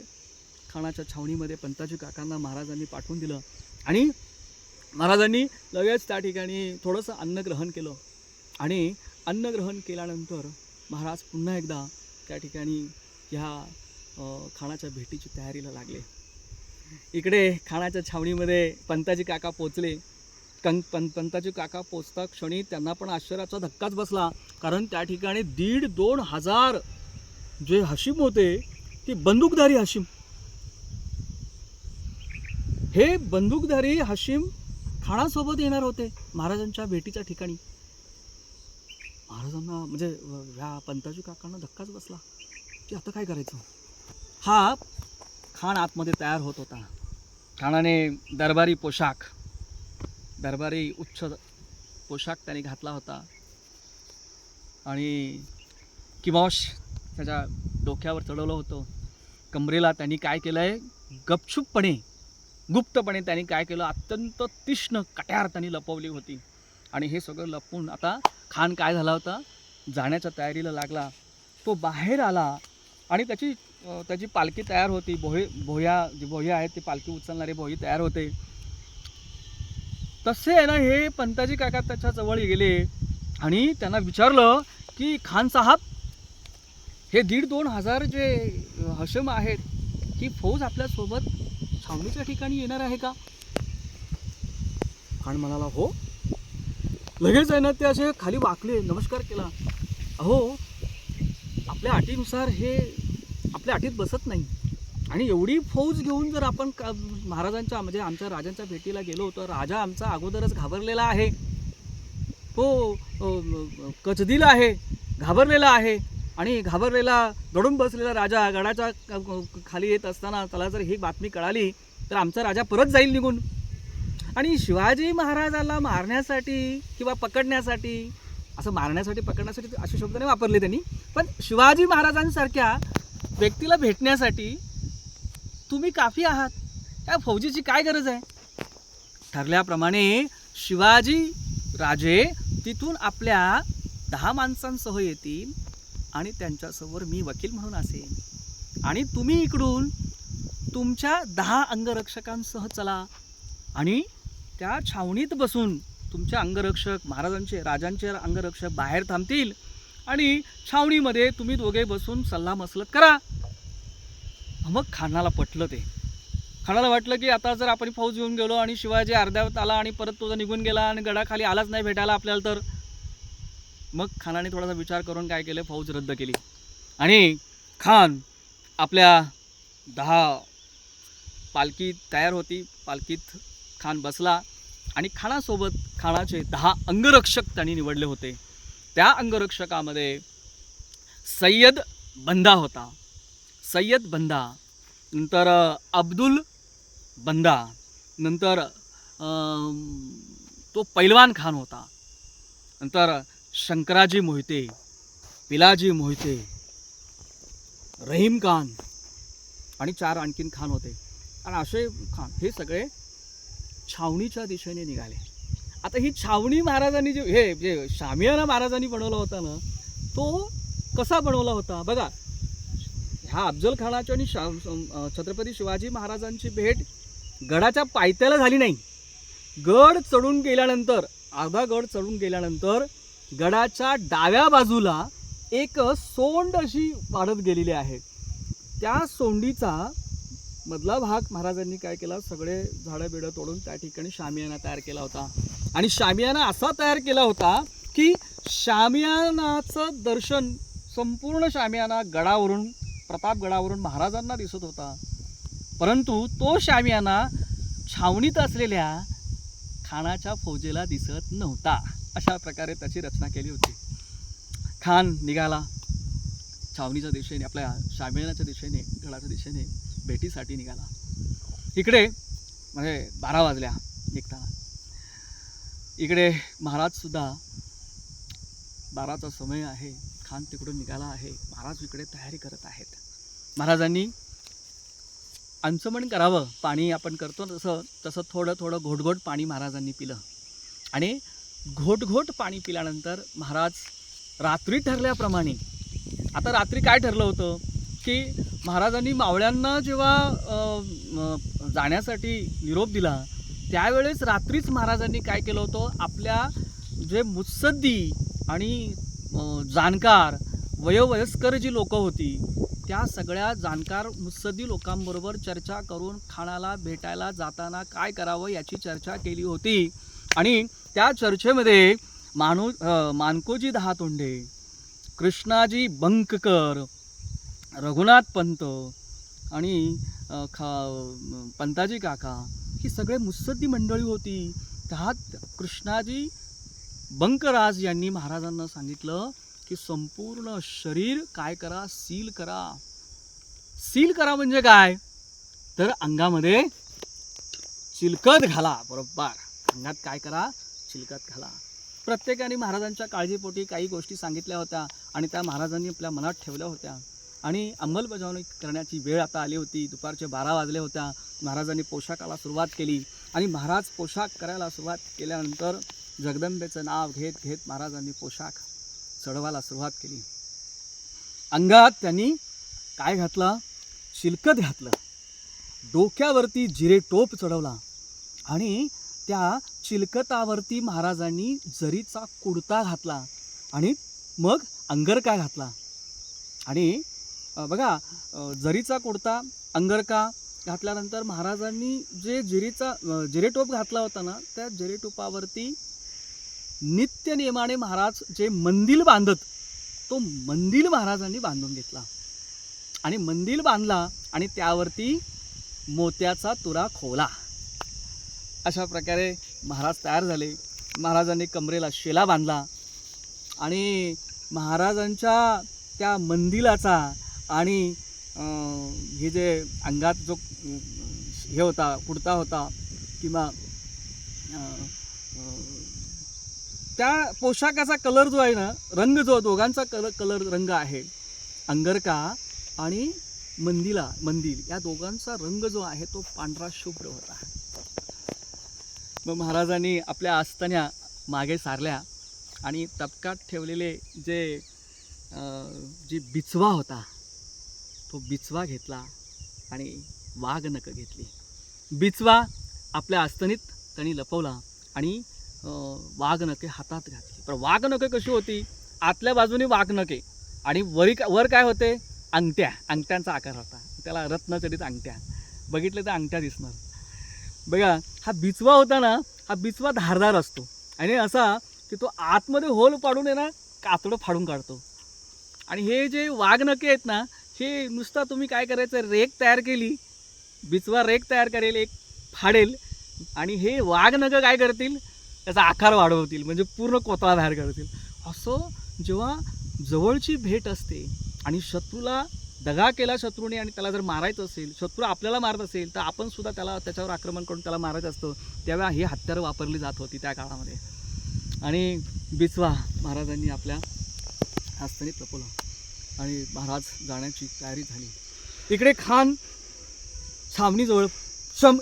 खानाच्या छावणीमध्ये पंताजी काकांना महाराजांनी पाठवून दिलं आणि महाराजांनी लगेच त्या ठिकाणी थोडंसं अन्नग्रहण केलं. आणि अन्नग्रहण केल्यानंतर महाराज पुन्हा एकदा त्या ठिकाणी ह्या खानाच्या भेटीची तयारीला लागले. इकडे खानाच्या छावणीमध्ये पंताजी काका पोचले. पंताजी काका पोचता क्षणी त्यांना पण आश्चर्याचा धक्काच बसला, कारण त्या ठिकाणी 1,500-2,000 हजार जे हशीम होते ते बंदूकधारी हशीम. हे बंदूकधारी हशीम खानासोबत येणार होते महाराजांच्या भेटीच्या ठिकाणी. महाराजांना म्हणजे ह्या पंताजी काकांना धक्काच बसला की आता काय करायचं. हा खान आतमध्ये तयार होत होता. खानाने दरबारी उच्च पोशाख त्याने घातला होता आणि किमोश त्याच्या डोक्यावर चढवलं होतं. कमरेला त्यांनी काय केलं आहे, गुप्तपणे त्यांनी काय केलं, अत्यंत तीक्ष्ण कट्यार त्यांनी लपवली होती. आणि हे सगळं लपवून आता खान काय झाला होता, जाण्याच्या तयारीला लागला. तो बाहेर आला आणि त्याची पालखी तयार होती. भोया आहेत ते पालखी उचलणारे भोई तयार होते. तसे आहे ना हे पंताजी काका त्याच्या जवळ गेले आणि त्यांना विचारलं की खान साहब, हे 1,500-2,000 हजार जे हशम आहेत, ही फौज आपल्यासोबत छावणीच्या ठिकाणी येणार आहे का? खान म्हणाला हो. लगेच आहे ना ते असे खाली वाकले, नमस्कार केला. अहो, आपल्या अटीनुसार हे आपल्या अटीत बसत नाही, आणि एवढी फौज घेऊन जर आपण महाराजांच्या म्हणजे आमच्या राजांच्या भेटीला गेलो तर राजा आमचा अगोदरच घाबरलेला आहे, तो कचदिला आहे, घाबरलेला आहे. आणि घाबरलेला दडून बसलेला राजा गडाच्या खाली येत असताना त्याला जर ही बातमी कळाली तर आमचा राजा परत जाईल निघून. आणि शिवाजी महाराजाला मारण्यासाठी किंवा पकडण्यासाठी, असं मारण्यासाठी पकडण्यासाठी असे शब्द नाही वापरले त्यांनी, पण शिवाजी महाराजांसारख्या व्यक्तीला भेटण्यासाठी तुम्ही काफी आहात, त्या फौजीची काय गरज आहे. ठरल्याप्रमाणे शिवाजी राजे तिथून आपल्या 10 माणसांसह येतील आणि त्यांच्यासमोर मी वकील म्हणून असेन, आणि तुम्ही इकडून तुमच्या 10 अंगरक्षकांसह चला आणि त्या छावणीत बसून तुमचे अंगरक्षक, महाराजांचे राजांचे अंगरक्षक बाहेर थांबतील आणि छावणीमध्ये तुम्ही दोघे बसून सल्लामसलत करा. मग खानाला पटलं ते. खानाला वाटलं की आता जर आपण फौज घेऊन गेलो आणि शिवाजी अर्ध्यावत आला आणि परत तो निघून गेला आणि गडाखाली आलाच नाही भेटायला आपल्याला, तर मग खानाने थोडासा विचार करून काय केलं, फौज रद्द केली. आणि खान आपल्या 10 पालखी तयार होती, पालखीत खान बसला आणि खानासोबत खानाचे 10 अंगरक्षक त्यांनी निवडले होते. त्या अंगरक्षकामध्ये सय्यद बंदा होता, सय्यद बंदा, नंतर अब्दुल बंदा, नंतर तो पैलवान खान होता, नंतर शंकराजी मोहिते, पिलाजी मोहिते, रहीम खान आणि 4 आणखीन खान होते. आणि असे खान हे सगळे छावणीच्या दिशेने निघाले. आता ही छावणी महाराजांनी जे शामियाना महाराजांनी बनवला होता ना, तो कसा बनवला होता बघा. ह्या अफजल खानाची आणि छत्रपती शिवाजी महाराजांची भेट गडाच्या पायथ्याला झाली नाही. गड चढून गेल्यानंतर, अर्धा गड चढून गेल्यानंतर गडाच्या डाव्या बाजूला एक सोंड अशी वाढत गेलेली आहे. त्या सोंडीचा मधला भाग महाराजांनी काय केला, सगळे झाडं बिडं तोडून त्या ठिकाणी शामियाना तयार केला होता. आणि शामियाना असा तयार केला होता की शामियानाचं दर्शन, संपूर्ण शामियाना गडावरून, प्रतापगडावरून महाराजांना दिसत होता. परंतु तो शामियाना छावणीत असलेल्या खानाच्या फौजेला दिसत नव्हता. अशा प्रकारे त्याची रचना केली होती. खान निघाला छावणीच्या दिशेने, आपल्या शामियानाच्या दिशेने, गडाच्या दिशेने भेटीसाठी निघाला. इकडे म्हणजे 12 वाजल्या निघताना. इकडे महाराजसुद्धा 12चा समय आहे. खान तिकडून निघाला आहे. महाराज इकडे तयारी करत आहेत. महाराजांनी अंचमण करावं, पाणी आपण करतो तसं थोडं थोडं घोटघोट पाणी महाराजांनी पिलं. आणि घोटघोट पाणी पिल्यानंतर महाराज रात्री ठरल्याप्रमाणे, आता रात्री काय ठरलं होतं की महाराजांनी मावळ्यांना जेव्हा जाण्यासाठी निरोप दिला त्यावेळेस रात्रीच महाराजांनी काय केलं होतं, आपल्या जे मुत्सद्दी आणि जाणकार वयोवयस्कर जी लोकं होती त्या सगळ्या जाणकार मुत्सद्दी लोकांबरोबर चर्चा करून खानाला भेटायला जाताना काय करावं याची चर्चा केली होती. आणि त्या चर्चेमध्ये मानकोजी दहातोंडे, कृष्णाजी बंककर, रघुनाथ पंत आणि पंताजी काका ही सगळे मुत्सद्दी मंडळी होती. त्यात कृष्णाजी बंकराज यांनी महाराजांना सांगितलं की संपूर्ण शरीर काय करा, सील करा. सील करा म्हणजे काय तर अंगामध्ये चिलकत घाला. बरोबर, अंगात काय करा, चिलकत घाला. प्रत्येकाने महाराजांच्या काळजीपोटी काही गोष्टी सांगितल्या होत्या आणि त्या महाराजांनी आपल्या मनात ठेवल्या होत्या. आणि अंमलबजावणी करण्याची वेळ आता आली होती. दुपारचे 12 वाजले होत्या. महाराजांनी पोशाखाला सुरुवात केली. आणि महाराज पोशाख करायला सुरुवात केल्यानंतर जगदंबेचं नाव घेत घेत महाराजांनी पोशाख चढवायला सुरुवात केली. अंगात त्यांनी काय घातलं, चिलकत घातलं. डोक्यावरती जिरे टोप चढवला आणि त्या चिलकतावरती महाराजांनी जरीचा कुडता घातला आणि मग अंगरका घातला. आणि बघा, जरीचा कुडता, अंगरका घातल्यानंतर महाराजांनी जे जिरेटोप घातला होता ना, त्या जिरेटोपावरती नित्य नियमाने महाराज जे मंदिल बांधत, तो मंदिल महाराजांनी बांधून घेतला. आणि मंदिल बांधला आणि त्यावरती मोत्याचा तुरा खोवला. अशा प्रकारे महाराज तयार झाले. महाराजांनी कमरेला शेला बांधला आणि महाराजांच्या त्या मंदिलाचा आणि हे जे अंगात जो हे होता, कुडता होता किंवा त्या पोशाखाचा कलर जो आहे ना, रंग जो दोघांचा कलर रंग आहे, अंगरका आणि मंदिल या दोघांचा रंग जो आहे तो पांढरा शुभ्र होता. मग महाराजांनी आपल्या आस्तान्या मागे सारल्या आणि तबकात ठेवलेले जी बिचवा होता तो बिचवा घेतला आणि वाघनख घेतली. बिचवा आपल्या आस्तनीत त्यांनी लपवला आणि वाघनखे हातात घातली. पण वाघनखे कशी होती, आतल्या बाजूने वाघनखे आणि वर काय होते, अंगठ्यांचा आकार होता. त्याला रत्नचरित अंगठ्या, बघितले तर अंगठ्या दिसणार. बघा, हा बिचवा होता ना, हा बिचवा धारदार असतो आणि असा की तो आतमध्ये होल पाडून आहे ना, कातडं फाडून काढतो. आणि हे जे वाघनखे आहेत ना, हे नुसता तुम्ही काय करायचं, रेक तयार केली, बिचवा रेक तयार करेल, एक फाडेल आणि हे वाघनखं काय करतील, त्याचा आकार वाढवतील, म्हणजे पूर्ण कोतळा बाहेर काढतील. असं जेव्हा जवळची भेट असते आणि शत्रूला दगा केला शत्रूने आणि त्याला जर मारायचं असेल, शत्रू आपल्याला मारत असेल तर आपण सुद्धा त्याच्यावर आक्रमण करून त्याला मारायचं असतं, तेव्हा ही हत्यारं वापरली जात होती त्या काळामध्ये. आणि बिचवा महाराजांनी आपल्या हस्ताने लपवला आणि महाराज जाण्याची तयारी झाली. इकडे खान छावणीजवळ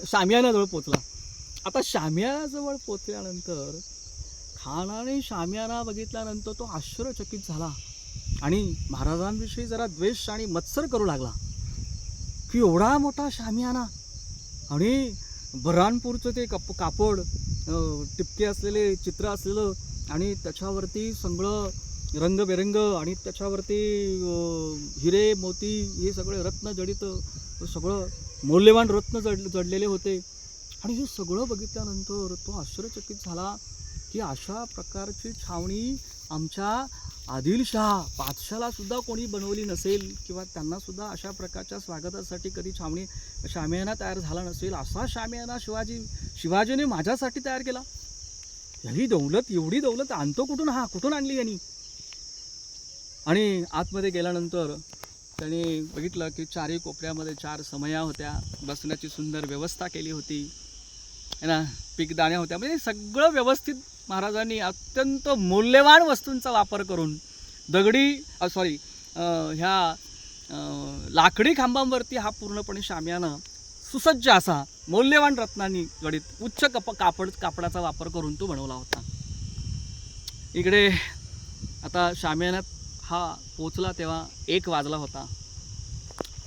शामियानाजवळ पोचला. आता शामियानाजवळ पोचल्यानंतर खानाने शामियाना बघितल्यानंतर तो आश्चर्यचकित झाला आणि महाराजांविषयी जरा द्वेष आणि मत्सर करू लागला की एवढा मोठा शामियाना आणि बऱ्हाणपूरचं ते कापड, टिपके असलेले चित्र असलेलं आणि त्याच्यावरती सगळं रंगबेरंग आणि त्याच्यावरती हिरे मोती हे सगळे रत्न जडित, सगळं मौल्यवान रत्न जडलेले होते. आणि हे सगळं बघितल्यानंतर तो आश्चर्यचकित झाला की अशा प्रकारची छावणी आमच्या आदिलशाह बादशाला सुद्धा कोणी बनवली नसेल किंवा त्यांना सुद्धा अशा प्रकारच्या स्वागतासाठी कधी छावणी शामियाना तयार झाला नसेल. असा शामियाना शिवाजीने माझ्यासाठी तयार केला. एवढी दौलत आणतो कुठून, कुठून आणली यांनी. आणि आतमध्ये गेल्यानंतर त्याने बघितलं की चारही कोपऱ्यामध्ये 4 समया होत्या, बसण्याची सुंदर व्यवस्था केली होती है ना, पीकदाण्या होत्या, म्हणजे सगळं व्यवस्थित महाराजांनी अत्यंत मौल्यवान वस्तूंचा वापर करून ह्या लाकडी खांबांवरती हा पूर्णपणे शामियाना सुसज्ज असा मौल्यवान रत्नांनी जडित उच्च कापडाचा वापर करून तो बनवला होता. इकडे आता शामियानात हा पोचला तेव्हा 1 वाजला होता.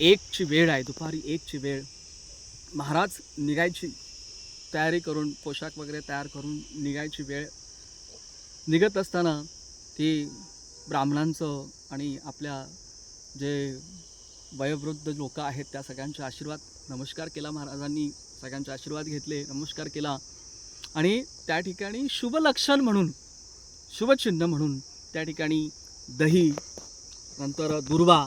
1ची वेळ आहे, दुपारी 1ची वेळ. महाराज निघायची तयारी करून, पोशाख वगैरे तयार करून निघायची वेळ. निघत असताना ती ब्राह्मणांचं आणि आपल्या जे वयोवृद्ध लोक आहेत त्या सगळ्यांचे आशीर्वाद, नमस्कार केला महाराजांनी, सगळ्यांचे आशीर्वाद घेतले, नमस्कार केला. आणि त्या ठिकाणी शुभलक्षण म्हणून, शुभचिन्ह म्हणून त्या ठिकाणी दही, नंतर दुर्वा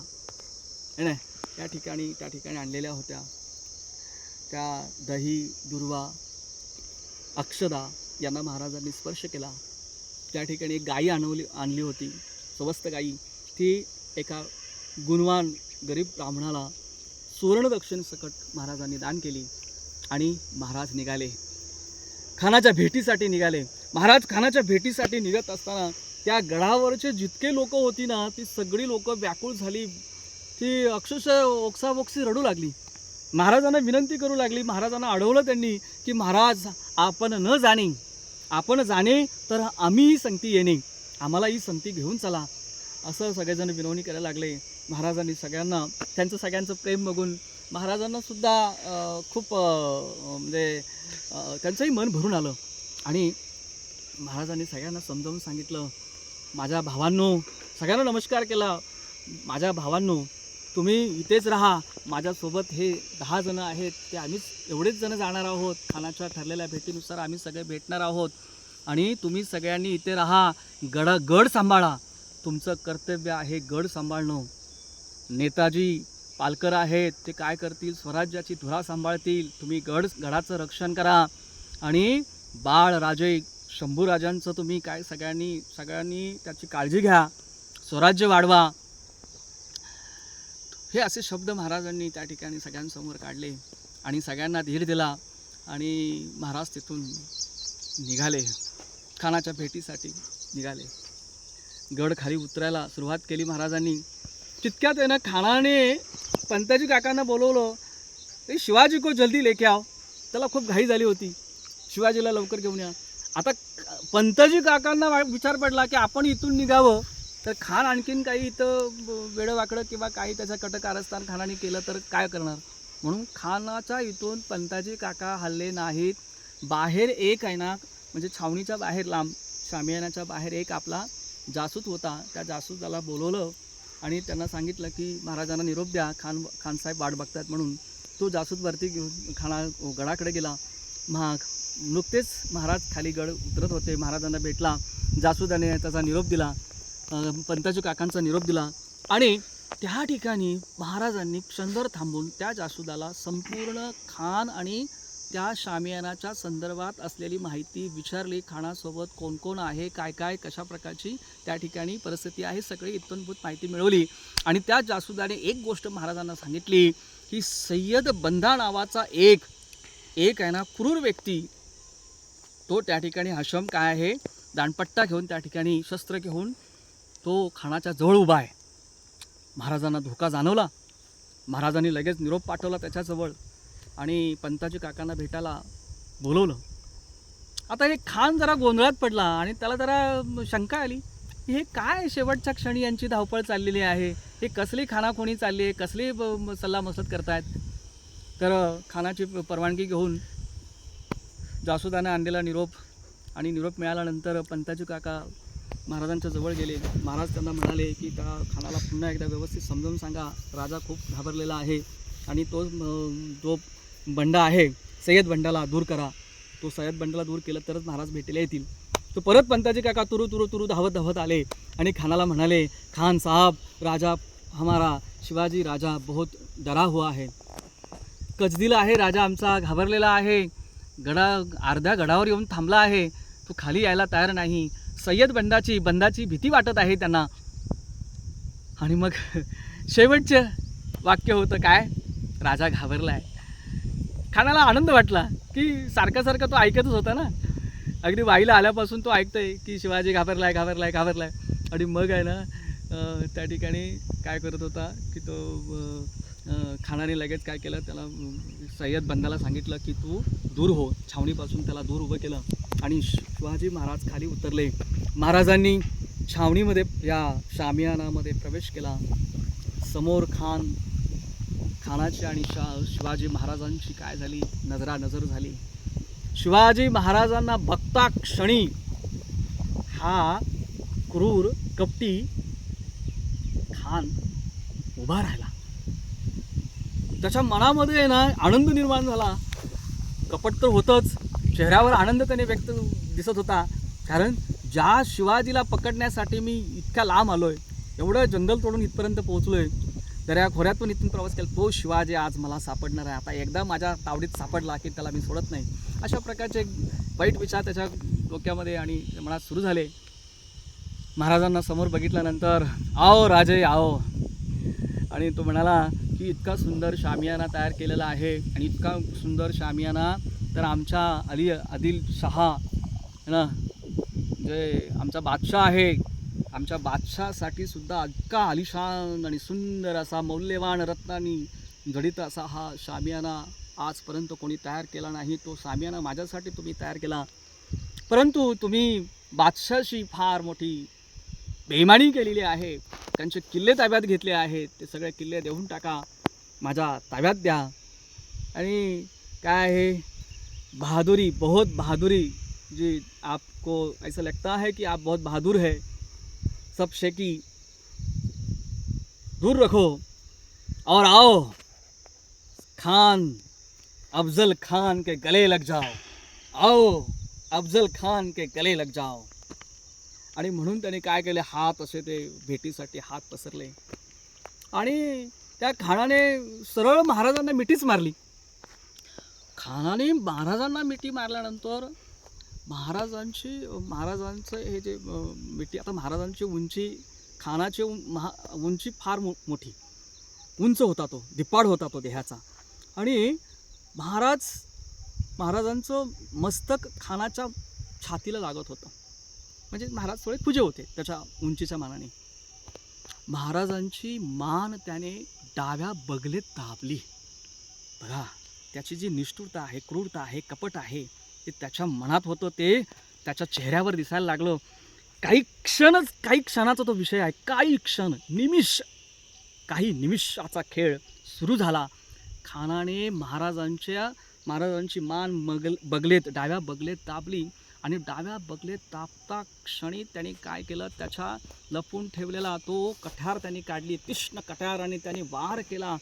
है ना, त्या ठिकाणी आणलेल्या होत्या. त्या दही, दुर्वा, अक्षदा यांना महाराजांनी स्पर्श केला. त्या ठिकाणी एक गाई आणली होती, स्वस्त गाई. ती एका गुणवान गरीब ब्राह्मणाला सुवर्णदक्षिणेसकट महाराजांनी दान केली आणि महाराज निघाले, खानाच्या भेटीसाठी निघाले. महाराज खानाच्या भेटीसाठी निघत असताना त्या गडावरचे जितके लोक होती ना, ती सगळी लोक व्याकुळ झाली. ती अक्षरशः ओक्साबोक्सी रडू लागली, महाराजांना विनंती करू लागली. महाराजांना अडवलं त्यांनी की महाराज आपण न जाणे, आपण जाणे तर आम्हीही संगती येणे, आम्हाला ही संगती घेऊन चला, असं सगळेजण विनवणी करायला लागले. महाराजांनी सगळ्यांना, त्यांचं सगळ्यांचं प्रेम बघून महाराजांना सुद्धा खूप म्हणजे त्यांचंही मन भरून आलं. आणि महाराजांनी सगळ्यांना समजावून सांगितलं, माझ्या भावांनो, सगळ्यांना नमस्कार केला, माझ्या भावांनो तुम्ही इथेच राहा, माझ्यासोबत हे 10 जण आहेत, ते आम्हीच एवढेच जण जाणार आहोत, खानाच्या ठरलेल्या भेटीनुसार आम्ही सगळे भेटणार आहोत आणि तुम्ही सगळ्यांनी इथे राहा, गड सांभाळा, तुमचं कर्तव्य आहे गड सांभाळणं. नेताजी पालकर आहेत, ते काय करतील, स्वराज्याची धुरा सांभाळतील, तुम्ही गडाचं रक्षण करा आणि बाळराजे शंभूराजांचं तुम्ही काय सगळ्यांनी त्याची काळजी घ्या, स्वराज्य वाढवा. हे असे शब्द महाराजांनी त्या ठिकाणी सगळ्यांसमोर काढले आणि सगळ्यांना धीर दिला. आणि महाराज तिथून निघाले, खानाच्या भेटीसाठी निघाले. गड खाली उतरायला सुरुवात केली महाराजांनी. तितक्यात आहे ना, खानाने पंताजी काकांना बोलवलं, ते शिवाजी को जल्दी लेके आओ. त्याला खूप घाई झाली होती, शिवाजीला लवकर घेऊन या. आता पंताजी काकांना विचार पडला की आपण इथून निघावं तर खान आणखीन काही इथं वेडवाकडं किंवा काही त्याचं कटकारस्थान खानाने केलं तर काय करणार, म्हणून खानाच्या इथून पंताजी काका हल्ले नाहीत. बाहेर एक आहे ना, म्हणजे छावणीच्या बाहेर लांब, शामियानाच्या बाहेर एक आपला जासूस होता, त्या जासूसाला बोलवलं आणि त्यांना सांगितलं की महाराजांना निरोप द्या, खानसाहेब वाट बघतात म्हणून. तो जासूस वरती घेऊन गडाकडे गेला. नुकतेच महाराज खाली गड उतरत होते, महाराजांना भेटला, जासूदाने त्याचा निरोप दिला, पंताजी काकांचा निरोप दिला. आणि त्या ठिकाणी महाराजांनी क्षणभर थांबून त्या जासूदाला संपूर्ण खान आणि त्या शामियानाच्या संदर्भात असलेली माहिती विचारली. खानासोबत कोण कोण आहे, काय काय कशा प्रकारची त्या ठिकाणी परिस्थिती आहे, सगळी इत्थंभूत माहिती मिळवली. आणि त्या जासुदाने एक गोष्ट महाराजांना सांगितली की सय्यद बंदा नावाचा एक आहे ना क्रूर व्यक्ती, तो त्या ठिकाणी हशम काय आहे दांडपट्टा घेऊन त्या ठिकाणी शस्त्र घेऊन तो खानाच्या जवळ उभा आहे. महाराजांना धोका जाणवला. महाराजांनी लगेच निरोप पाठवला त्याच्याजवळ आणि पंताजी काकांना भेटायला बोलवलं. आता हे खान जरा गोंधळात पडला आणि त्याला जरा शंका आली, हे काय शेवटच्या क्षणी यांची धावपळ चाललेली आहे, हे कसली खानाखोणी चालली आहे, कसली सल्लामसलत करतायत. तर खानाची परवानगी घेऊन जासुदानं आणलेला निरोप आणि निरोप मिळाल्यानंतर पंताजी काका महाराजांच्या जवळ गेले. महाराज त्यांना म्हणाले की त्या खानाला पुन्हा एकदा व्यवस्थित समजावून सांगा, राजा खूप घाबरलेला आहे आणि तो जो बंडा आहे सय्यद बंडाला दूर करा. तो सय्यद बंडाला दूर केलं तरच महाराज भेटीला येतील. तो परत पंताजी काका तुरु धावत आले आणि खानाला म्हणाले, खान साहब, राजा हमारा शिवाजी राजा बहुत डरा हुआ है. कजदीला आहे राजा आमचा, घाबरलेला आहे, अर्ध्या गडावर येऊन थांबला आहे, तो खाली यायला तयार नाही. सय्यद बंदाची भीती वाटत आहे त्यांना. आणि मग शेवटचं वाक्य होतं काय, राजा घाबरला आहे. खानाला आनंद वाटला की सारखा तो ऐकतच होता ना, अगदी वाईला आल्यापासून तो ऐकतोय की शिवाजी घाबरलाय. आणि मग आहे ना त्या ठिकाणी काय करत होता की तो खानाने लगेच काय केलं, त्याला सय्यद बंदाला सांगितलं की तू दूर हो, छावणीपासून त्याला दूर उभं केलं आणि शिवाजी महाराज खाली उतरले. महाराजांनी छावणीमध्ये या शामियानामध्ये प्रवेश केला. समोर खानाची आणि शिवाजी महाराजांची काय झाली, नजरानजर झाली. शिवाजी महाराजांना बघता क्षणी हा क्रूर कपटी खान उभा राहिला. त्याच्या मनामध्ये ना आनंद निर्माण झाला. कपट तर होतंच, चेहऱ्यावर आनंद त्याने व्यक्त दिसत होता. कारण ज्या शिवाजीला पकडण्यासाठी मी इतक्या लांब आलोय, एवढं जंगल तोडून इथपर्यंत पोहोचलोय, दर्या खोऱ्यातून इथून प्रवास केला, तो शिवाजी आज मला सापडणार आहे. आता एकदा माझ्या तावडीत सापडला की त्याला मी सोडत नाही. अशा प्रकारचे वाईट विचार त्याच्या डोक्यामध्ये आणि मनात सुरू झाले. महाराजांना समोर बघितल्यानंतर आओ राजे आओ, आणि तो म्हणाला की इतका सुंदर शामियाना तयार केलेला आहे आणि इतका सुंदर शामियाना तर आमच्या आदिलशहा ना, जे आमचा बादशाह आहे, आमच्या बादशाहसाठी सुद्धा इतका आलिशान आणि सुंदर असा मौल्यवान रत्नांनी जडित असा हा शामियाना आजपर्यंत कोणी तयार केला नाही. तो शामियाना माझ्यासाठी तुम्ही तयार केला, परंतु तुम्ही बादशाहशी फार मोठी बेईमानी केलेली आहे. त्यांचे किल्ले ताब्यात घेतले आहेत, ते सगळे किल्ले देऊन टाका, माझ्या ताब्यात द्या. आणि काय आहे बहादुरी, बहुत बहादुरी, जी आपको ऐसा लगता है कि आप बहुत बहादुर है, सब शेकी दूर रखो और आओ खान अफजल खान के गले लग जाओ, आओ अफजल खान के गले लग जाओ. आणि म्हणून त्याने काय केले, हात असे ते भेटीसाठी हात पसरले आणि त्या खानाने सरळ महाराजांना मिठीच मारली. खानाने महाराजांना मिठी मारल्यानंतर महाराजांचं हे जे मिठी, आता महाराजांची उंची, खानाची उंची फार मोठी उंच होता, तो धिप्पाड होता तो देहाचा. आणि महाराजांचं मस्तक खानाच्या छातीला लागत होतं, म्हणजे महाराज थोडे पुजे होते त्याच्या उंचीच्या मानाने. महाराजांची मान त्याने डाव्या बगलेत दाबली. बघा त्याची जी निष्ठुरता आहे, क्रूरता आहे, कपट आहे, ते त्याच्या मनात होतं, ते त्याच्या चेहऱ्यावर दिसायला लागलं. काही क्षणाचा तो विषय आहे, काही निमिषाचा खेळ सुरू झाला. खानाने महाराजांची मान बगलेत, डाव्या बगलेत दाबली आणि डाव्या बगलेत दाबता क्षणी त्याने काय केलं, त्याच्या लपून ठेवलेला तो कठ्यार त्याने काढली, तीक्ष्ण कठ्यार, आणि त्याने वार केला.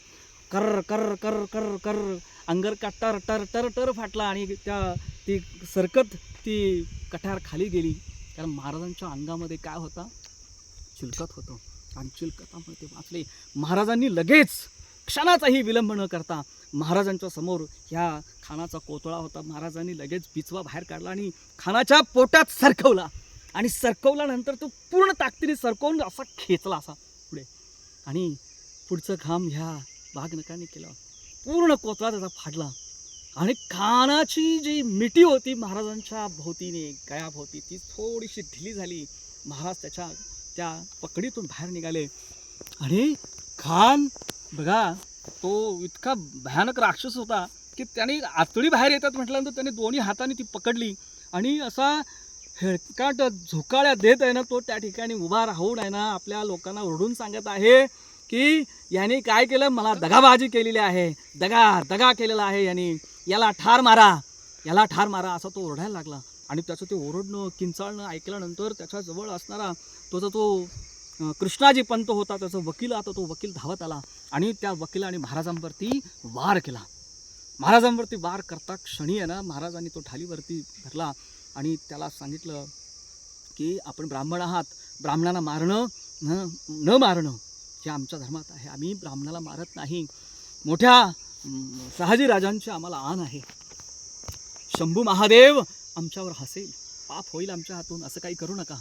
कर कर कर कर कर अंगर का टर टर टर टर फाटला आणि ती सरकत ती कठ्यार खाली गेली. कारण महाराजांच्या अंगामध्ये काय होता, चिलकत होतं आणि चिलकतामुळे ते वाचले. महाराजांनी लगेच क्षणाचाही विलंब न करता महाराजांच्या समोर ह्या खानाचा कोतळा होता. महाराजांनी लगेच बिचवा बाहेर काढला आणि खानाच्या पोटात सरकवला आणि सरकवल्यानंतर तो पूर्ण ताकदीने सरकवून असा खेचला असा पुढे आणि पुढचं काम ह्या वाघनखाने केलं. पूर्ण कोतळा त्याचा फाडला आणि खानाची जी मिठी होती महाराजांच्या भोवतीने गळ्याभोवती ती थोडीशी ढिली झाली. महाराज त्या पकडीतून बाहेर निघाले आणि खान बघा तो इतका भयानक राक्षस होता की त्याने आतडी बाहेर येतात म्हटल्यानंतर त्याने दोन्ही हाताने ती पकडली आणि असा हेळकाट झोकाळ्या देत आहे ना तो त्या ठिकाणी उभा राहून आहे ना आपल्या लोकांना ओरडून सांगत आहे की याने काय केलं, मला दगाबाजी केलेली आहे, दगा केलेला आहे याने, याला ठार मारा असा तो ओरडायला लागला. आणि त्याचं ते ओरडणं किंचाळणं ऐकल्यानंतर त्याच्याजवळ असणारा तो कृष्णाजी पंत होता त्याचा वकील, आता तो वकील धावत आला आणि त्या वकिलाने महाराजांवरती वार केला. महाराजांवरती वार करता क्षणी आहे ना महाराजांनी तो ढालीवरती धरला आणि त्याला सांगितलं की आपण ब्राह्मण आहात, ब्राह्मणाला मारणं न मारणं हे आमच्या धर्मात आहे, आम्ही ब्राह्मणाला मारत नाही. मोठ्या शहाजीराजांची आम्हाला आण आहे, शंभू महादेव आमच्यावर हसेल, पाप होईल आमच्या हातून, असं काही करू नका.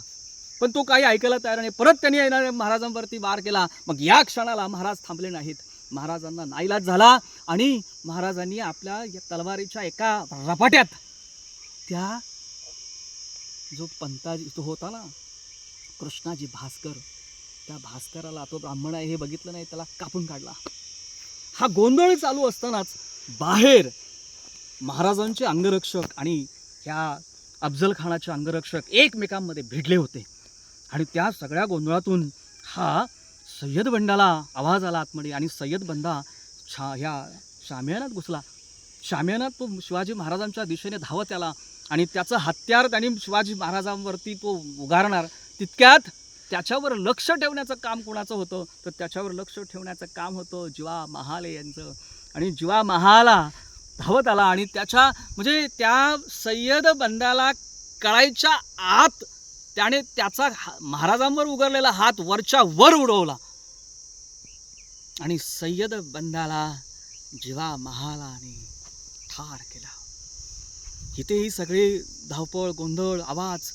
पण तो काही ऐकायला तयार नाही. परत त्यांनी येणाऱ्या महाराजांवरती वार केला. मग या क्षणाला महाराज थांबले नाहीत. महाराजांना नाईलाज झाला आणि महाराजांनी आपल्या या तलवारीच्या एका रपाट्यात त्या जो पंताजी तो होता ना कृष्णाजी भास्कर, त्या भास्कराला, तो ब्राह्मण आहे हे बघितलं नाही, त्याला कापून काढला. हा गोंधळ चालू असतानाच बाहेर महाराजांचे अंगरक्षक आणि ह्या अफजल खानाचे अंगरक्षक एकमेकांमध्ये भिडले होते आणि त्या सगळ्या गोंधळातून हा सय्यद बंडाला आवाज आला आतमध्ये आणि सय्यद बंदा ह्या शामियानात घुसला. शामियानात तो शिवाजी महाराजांच्या दिशेने धावत आला आणि त्याचं हत्यार त्यांनी शिवाजी महाराजांवरती तो उगारणार. तितक्यात त्याच्यावर लक्ष ठेवण्याचं काम कोणाचं होतं तर त्याच्यावर लक्ष ठेवण्याचं काम होतं जिवा महाले यांचं. आणि जिवा महाला धावत आला आणि त्याच्या म्हणजे त्या सय्यद बंदाला कळायच्या आत त्याने त्याचा महाराजांवर उगारलेला हात वरच्या वर उडवला आणि सय्यद बंदाला जिवा महालाने ठार केला. इथेही सगळे धावपळ गोंधळ आवाज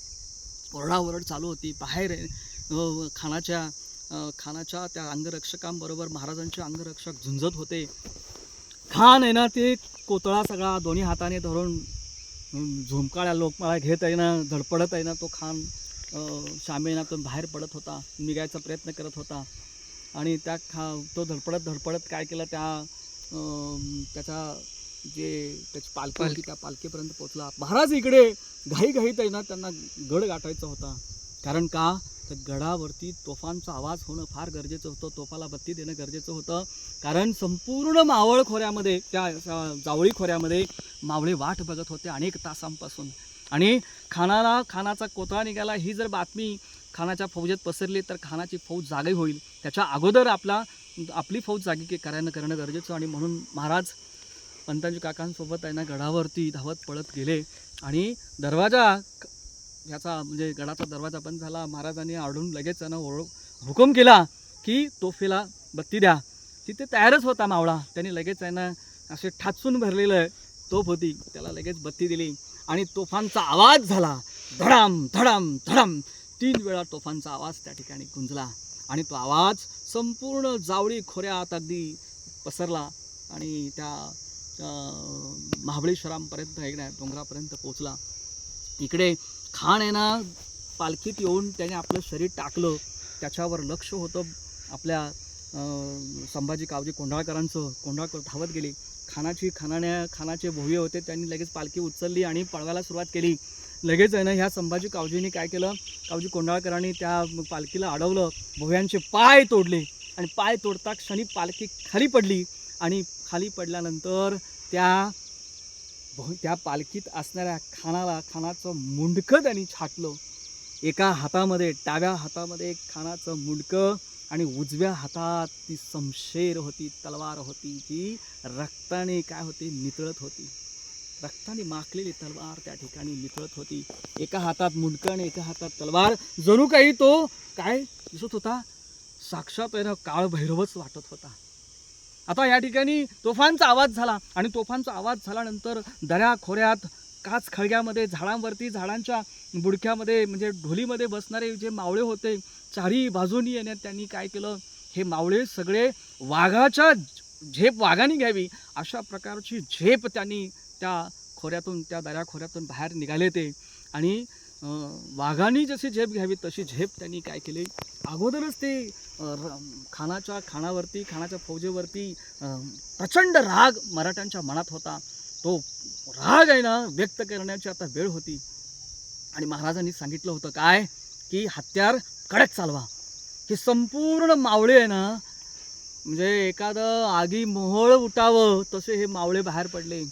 ओरडाओरड चालू होती. बाहेर खानाच्या त्या अंगरक्षकांबरोबर महाराजांचे अंगरक्षक झुंजत होते. खान आहे ना ते कोतळा सगळा दोन्ही हाताने धरून झुमकाळ्या लोकमाळा घेत आहे ना धडपडत आहे ना तो खान शामियानातून बाहेर पडत होता, निघायचा प्रयत्न करत होता. आणि तो धडपडत काय केलं त्याची पालखी होती त्या पालखीपर्यंत पोहोचला. महाराज इकडे घाईघाईत आहे ना त्यांना गड गाठायचा होता. कारण का तर गडावरती तोफांचा आवाज होणं फार गरजेचं होतं, तोफाला बत्ती देणं गरजेचं होतं. कारण संपूर्ण मावळ खोऱ्यामध्ये त्या जावळी खोऱ्यामध्ये मावळे वाट बघत होते अनेक तासांपासून. आणि खानाचा कोतळा निघाला ही जर बातमी खानाच्या फौजेत पसरली तर खानाची फौज जागी होईल. त्याच्या अगोदर आपली फौज जागी करणं गरजेचं. आणि म्हणून महाराज पंताजी काकांसोबत आहे ना गडावरती धावत पळत गेले आणि दरवाजा ह्याचा म्हणजे गडाचा दरवाजा बंद झाला. महाराजांनी आढळून लगेच ना हुकूम केला की तोफेला बत्ती द्या. तिथे तयारच होता मावळा, त्यांनी लगेच आहे ना असे ठाचून भरलेलं तोफ होती त्याला लगेच बत्ती दिली आणि तोफांचा आवाज झाला. धडाम धडाम धडाम 3 वेळा तोफांचा आवाज त्या ठिकाणी गुंजला आणि तो आवाज संपूर्ण जावळी खोऱ्यात अगदी पसरला आणि त्या महाबळेश्वरापर्यंत एकड्या डोंगरापर्यंत पोचला. इकडे खान आहे ना पालखीत येऊन त्याने आपलं शरीर टाकलं. त्याच्यावर लक्ष होतं आपल्या संभाजी कावजी कोंढाळकरांचं. कोंढाळकर धावत गेले. खानाचे भोये होते, त्यांनी लगेच पालखी उचलली आणि पळवायला सुरुवात केली. लगेच आहे ना ह्या संभाजी कावजींनी काय केलं, कावजी कोंढाळकरांनी त्या पालखीला अडवलं, भोयांचे पाय तोडले आणि पाय तोडता क्षणी पालखी खाली पडली आणि खाली पडल्यानंतर त्या पालखीत असणाऱ्या खानाचं मुंडकं त्यांनी छाटलं. एका हातामध्ये डाव्या हातामध्ये खानाचं मुंडकं आणि उजव्या हातात ती शमशेर होती, तलवार होती, ती रक्ताने काय होती नितळत होती. रक्ताने माखलेली तलवार त्या ठिकाणी नितळत होती. एका हातात मुंडकं आणि एका हातात तलवार. जणू काही तो काय दिसत होता, साक्षात आहे ना काळ भैरवच वाटत होता. आता या ठिकाणी तोफांचा आवाज झाला आणि तोफांचा आवाज झाल्यानंतर दऱ्या खोऱ्यात काच खळग्यामध्ये झाडांवरती झाडांच्या बुडक्यामध्ये म्हणजे ढोलीमध्ये बसणारे जे मावळे होते चारी बाजूनी येण्यात त्यांनी काय केलं, हे मावळे सगळे वाघाच्या झेप वाघाने घ्यावी अशा प्रकारची झेप त्यांनी त्या खोऱ्यातून त्या दऱ्या खोऱ्यातून बाहेर निघाले ते आणि वाघांनी जशी झेप घ्यावी तशी झेप त्यांनी काय केली, अगोदरच ते खानाच्या फौजेवरती प्रचंड राग मराठ्यांच्या मनात होता. तो राग आहे ना व्यक्त करण्याची आता वेळ होती आणि महाराजांनी सांगितलं होतं काय की हत्यार कडक चालवा. हे संपूर्ण मावळे आहे ना म्हणजे एखादं आगी मोहोळ उठावं तसे हे मावळे बाहेर पडले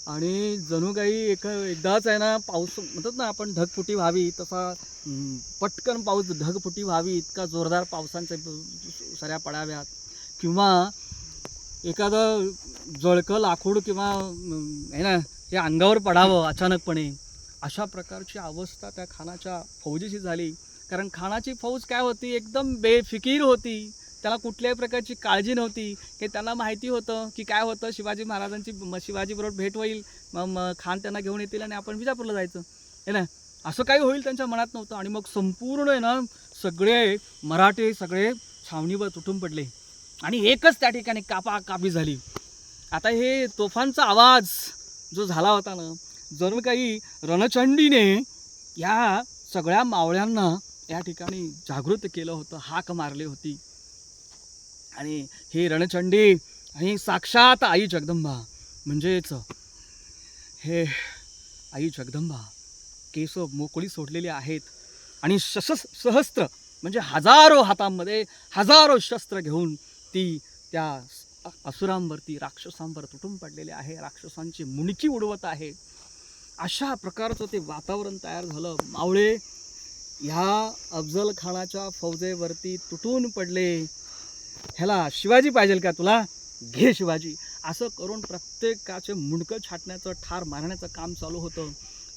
आणि जणू काही एकदाच आहे ना पाऊस म्हणतात ना आपण ढगफुटी व्हावी तसा पटकन पाऊस ढगफुटी व्हावी इतका जोरदार पावसांचे सऱ्या पडाव्यात किंवा एखादं जळकं लाकूड किंवा आहे ना हे अंगावर पडावं अचानकपणे, अशा प्रकारची अवस्था त्या खानाच्या फौजेची झाली. कारण खानाची फौज काय होती, एकदम बेफिकीर होती, त्याला कुठल्याही प्रकारची काळजी नव्हती की त्यांना माहिती होतं की काय होतं, शिवाजी महाराजांची शिवाजीबरोबर भेट होईल, मग खान त्यांना घेऊन येतील आणि आपण विजापूरला जायचं आहे ना, असं काही होईल त्यांच्या मनात नव्हतं. आणि मग संपूर्ण आहे ना सगळे मराठे सगळे छावणीवर तुटून पडले आणि एकच त्या ठिकाणी कापाकापी झाली. आता हे तोफांचा आवाज जो झाला होता ना जणू काही रणचंडीने या सगळ्या मावळ्यांना या ठिकाणी जागृत केलं होतं, हाक मारली होती. आणि ही रणचंडी आणि साक्षात आई जगदंबा म्हणजेच हे आई जगदंबा केस मोकळी सोडलेली आहेत आणि सहस्त्र म्हणजे हजारो हातांमध्ये हजारो शस्त्र घेऊन ती त्या असुरांवरती राक्षसांवर तुटून पडलेले आहे, राक्षसांची मुंडकी उडवत आहे. अशा प्रकारचं ते वातावरण तयार झालं. मावळे ह्या अफजल खानाच्या फौजेवरती तुटून पडले. ह्याला शिवाजी पाहिजे का तुला, घे शिवाजी, असं करून प्रत्येकाचे मुंडकं छाटण्याचं ठार मारण्याचं काम चालू होतं.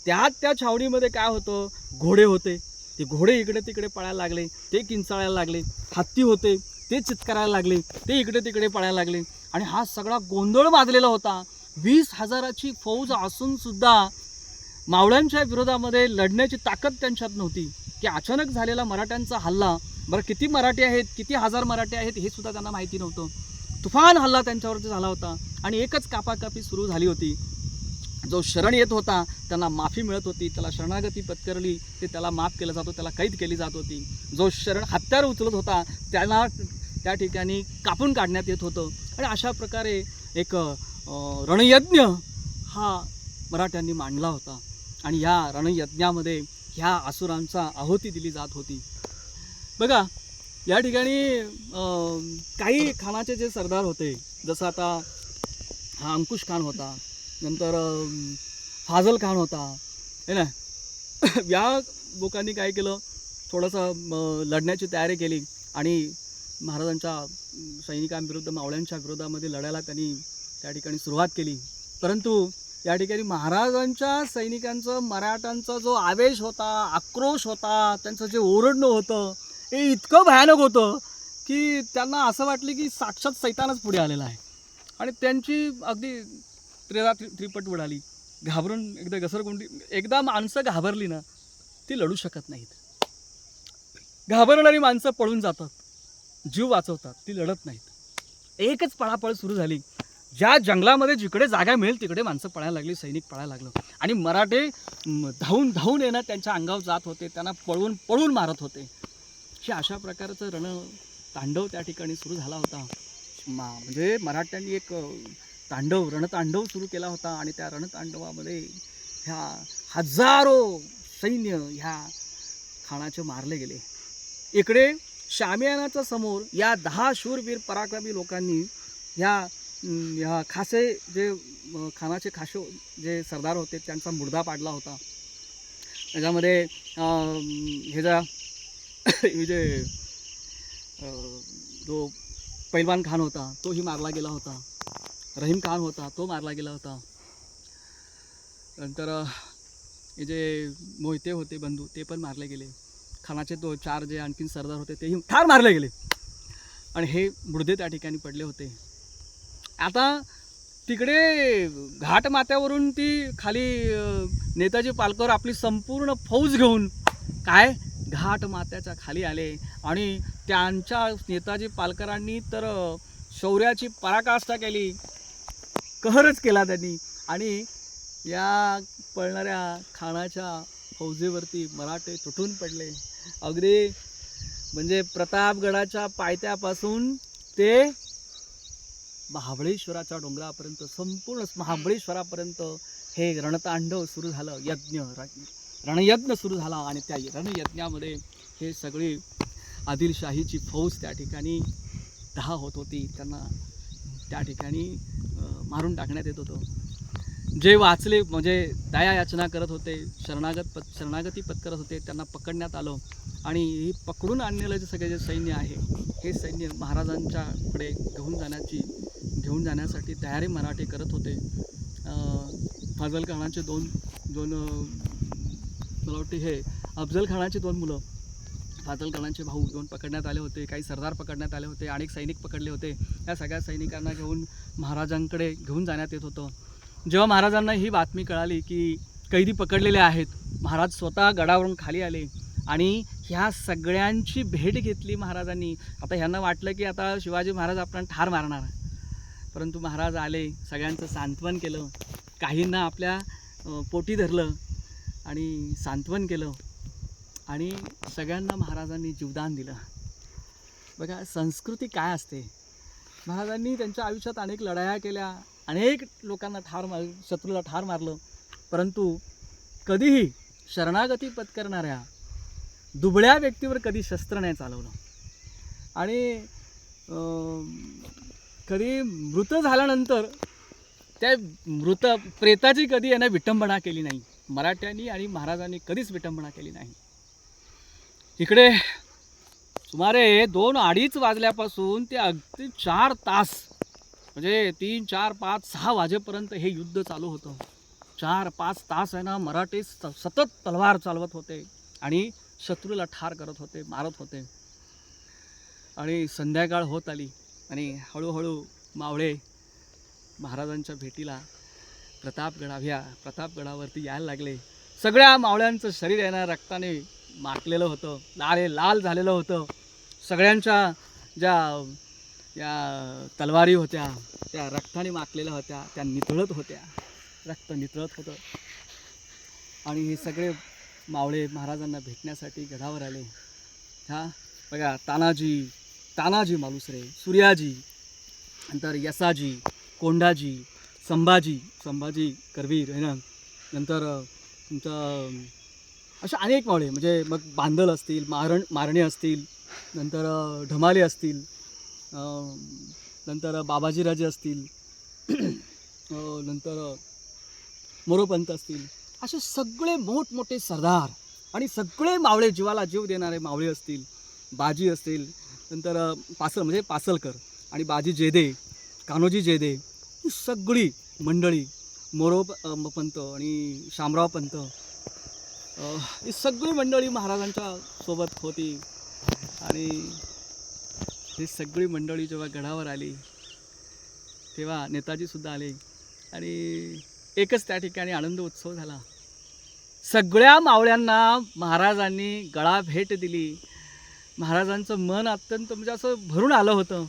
त्या छावणीमध्ये काय होतं, घोडे होते, ते घोडे इकडे तिकडे पळायला लागले, ते किंचाळायला लागले. हत्ती होते ते चित्कारायला लागले, ते इकडे तिकडे पळायला लागले आणि हा सगळा गोंधळ माजलेला होता. 20,000ची फौज असून सुद्धा मावळ्यांच्या विरोधामध्ये लढण्याची ताकद त्यांच्यात नव्हती की अचानक झालेला मराठ्यांचा हल्ला, बरं किती मराठी आहेत, किती हजार मराठी आहेत हे सुद्धा त्यांना माहिती नव्हतं. तुफान हल्ला त्यांच्यावरती झाला होता आणि एकच कापाकापी सुरू झाली होती. जो शरण येत होता त्यांना माफी मिळत होती, त्याला शरणागती पत्करली ते त्याला माफ केलं जात होतं, त्याला कैद केली जात होती. जो शरण हत्यार उचलत होता त्याला त्या ठिकाणी कापून काढण्यात येत होतं. आणि अशा प्रकारे एक रणयज्ञ हा मराठ्यांनी मांडला होता आणि या रणयज्ञामध्ये ह्या असुरांचा आहुती दिली जात होती. बघा या ठिकाणी काही खानाचे जे सरदार होते, जसं आता हा अंकुश खान होता, नंतर फाजल खान होता है ना, या लोकांनी काय केलं, थोडंसं लढण्याची तयारी केली आणि महाराजांच्या सैनिकांविरुद्ध मावळ्यांच्या विरोधामध्ये लढायला त्यांनी त्या ठिकाणी सुरुवात केली. परंतु या ठिकाणी महाराजांच्या सैनिकांचं मराठ्यांचा जो आवेश होता, आक्रोश होता, त्यांचं जे ओरडणं होतं हे इतकं भयानक होतं की त्यांना असं वाटलं की साक्षात सैतानच पुढे आलेला आहे आणि त्यांची अगदी त्रिपट उडाली. घाबरून एकदा घसरगुंडी, एकदा माणसं घाबरली ना ती लढू शकत नाहीत. घाबरणारी माणसं पळून जातात, जीव वाचवतात, ती लढत नाहीत. एकच पळापळ सुरू झाली. ज्या जंगलामध्ये जिकडे जागा मिळेल तिकडे माणसं पळायला लागली, सैनिक पळायला लागलं आणि मराठे धावून धावून येणं त्यांच्या अंगावर जात होते, त्यांना पळून पळून मारत होते. हे अशा प्रकारचं रणतांडव त्या ठिकाणी सुरू झाला होता. म्हणजे मराठ्यांनी एक रणतांडव सुरू केला होता आणि त्या रणतांडवामध्ये ह्या हजारो सैन्य ह्या खानाचे मारले गेले. इकडे शामियानाच्या समोर या 10 शूरवीर पराक्रमी लोकांनी ह्या खासे जे खानाचे खासे जे सरदार होते त्यांचा मुर्दा पाडला होता. त्याच्यामध्ये हे जे जो पैलवान खान होता तोही मारला गेला होता, रहीम खान होता तो मारला गेला होता. नंतर हे जे मोहिते होते बंधू ते पण मारले गेले. खानाचे 4 जे आणखीन सरदार होते तेही ठार मारले गेले आणि हे मुर्दे त्या ठिकाणी पडले होते. आता तिकडे घाट माथ्यावरून ती खाली नेताजी पालकर आपली संपूर्ण फौज घेऊन काय घाट माथ्याच्या खाली आले आणि त्यांच्या नेताजी पालकरांनी तर शौर्याची पराकाष्ठा केली, कहरच केला त्यांनी. आणि या पळणाऱ्या खानाच्या फौजेवरती मराठे तुटून पडले. अगदी म्हणजे प्रतापगडाच्या पायथ्यापासून ते महाबळेश्वराच्या डोंगरापर्यंत, संपूर्ण महाबळेश्वरापर्यंत हे रणतांडव सुरू झालं, रणयज्ञ सुरू झाला. आणि त्या रणयज्ञामध्ये हे सगळी आदिलशाहीची फौज त्या ठिकाणी दहा होत होती. त्यांना त्या ठिकाणी मारून टाकण्यात येत होतं. जे वाचले म्हणजे दया याचना करत होते, शरणागती पत्करत होते, त्यांना पकडण्यात आलं. आणि हे पकडून आणलेलं सगळे जे सैन्य आहे, हे सैन्य महाराजांच्याकडे घेऊन जाण्यासाठी तयारी मराठे करत होते. फाजल खानाचे दोन मला वाटते हे अफजल खानाचे 2 मुलं, फाजल खानाचे भाऊ 2 पकडण्यात आले होते. काही सरदार पकडण्यात आले होते, अनेक सैनिक पकडले होते. या सगळ्या सैनिकांना घेऊन महाराजांकडे घेऊन जाण्यात येत होतं. जेव्हा महाराजांना ही बातमी कळाली की कैदी पकडलेले आहेत, महाराज स्वतः गडावरून खाली आले आणि ह्या सगळ्यांची भेट घेतली महाराजांनी. आता ह्यांना वाटलं की आता शिवाजी महाराज आपल्याला ठार मारणार, परंतु महाराज आले, सगळ्यांचं सांत्वन केलं, काहींना आपल्या पोटी धरलं आणि सांत्वन केलं आणि सगळ्यांना महाराजांनी जीवदान दिलं. बघा संस्कृती काय असते. महाराजांनी त्यांच्या आयुष्यात अनेक लढाया केल्या, अनेक लोकांना शत्रूला ठार मारलं, परंतु कधीही शरणागती पत्करणाऱ्या दुबळ्या व्यक्तीवर कधी शस्त्र नाही चालवलं. आणि कधी मृत झाल्यानंतर त्या प्रेताची कधी यांना विटंबना केली नाही. मराठ्यांनी आणि महाराजांनी कधीच विटंबना केली नाही. इकडे सुमारे 2-2:30 वाजल्यापासून ते अगदी 4 तास म्हणजे 3, 4, 5, 6 वाजेपर्यंत हे युद्ध चालू होतं. 4-5 तास आहे ना मराठी सतत तलवार चालवत होते आणि शत्रूला ठार करत होते, मारत होते. आणि संध्याकाळ होत आली आणि हळूहळू मावळे महाराजांच्या भेटीला प्रतापगडावरती यायला लागले. सगळ्या मावळ्यांचं शरीर आहे ना रक्ताने माखलेलं होतं, लाल झालेलं होतं. सगळ्यांच्या ज्या या तलवारी होत्या त्या रक्ताने माखलेल्या होत्या, त्या नितळत होत्या, रक्त नितळत होतं. आणि हे सगळे मावळे महाराजांना भेटण्यासाठी गडावर आले. बघा तानाजी मालुसरे, सूर्याजी, नंतर यसाजी, कोंडाजी, संभाजी करवीर आहे ना, नंतर तुमचं अशा अनेक मावळे, म्हणजे मग बांदल असतील, मारणे असतील, नंतर ढमाले असतील, नंतर बाबाजीराजे असतील, नंतर मोरोपंत असतील, असे सगळे मोठमोठे सरदार आणि सगळे मावळे, जीवाला जीव देणारे मावळे असतील, बाजी असतील, नंतर पासलकर आणि बाजी जेदे, कान्होजी जेदे, ही सगळी मंडळी, मोरोपंत आणि शामराव पंत, ही सगळी मंडळी महाराजांच्या सोबत होती. आणि ही सगळी मंडळी जेव्हा गडावर आली तेव्हा नेताजीसुद्धा आले आणि एकच त्या ठिकाणी आनंद उत्सव झाला. सगळ्या मावळ्यांना महाराजांनी गळा भेट दिली. महाराजांचं मन अत्यंत म्हणजे असं भरून आलं होतं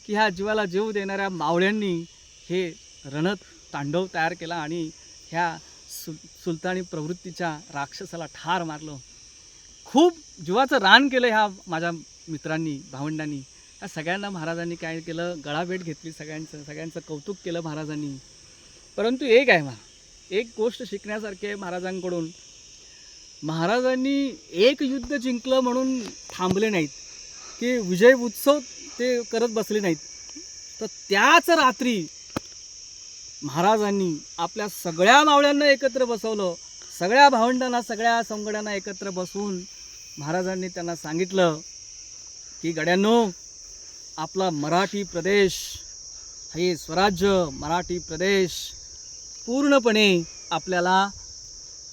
की ह्या जीवाला जीव देणाऱ्या मावळ्यांनी हे रणतांडव तयार केला आणि ह्या सुलतानी प्रवृत्तीच्या राक्षसाला ठार मारलं. खूप जीवाचं रान केलं ह्या माझ्या मित्रांनी, भावंडांनी. या सगळ्यांना महाराजांनी काय केलं, गळाभेट घेतली, सगळ्यांचं कौतुक केलं महाराजांनी. परंतु एक आहे एक गोष्ट शिकण्यासारखी आहे महाराजांकडून. महाराजांनी एक युद्ध जिंकलं म्हणून थांबले नाहीत की विजय उत्सव ते करत बसले नाहीत. तर त्याच रात्री महाराजांनी आपल्या सगळ्या मावळ्यांना एकत्र बसवलं, सगळ्या भावंडांना, सगळ्या संगड्यांना एकत्र बसवून महाराजांनी त्यांना सांगितलं की गड्यांनो, आपला मराठी प्रदेश, हे स्वराज्य मराठी प्रदेश पूर्णपणे आपल्याला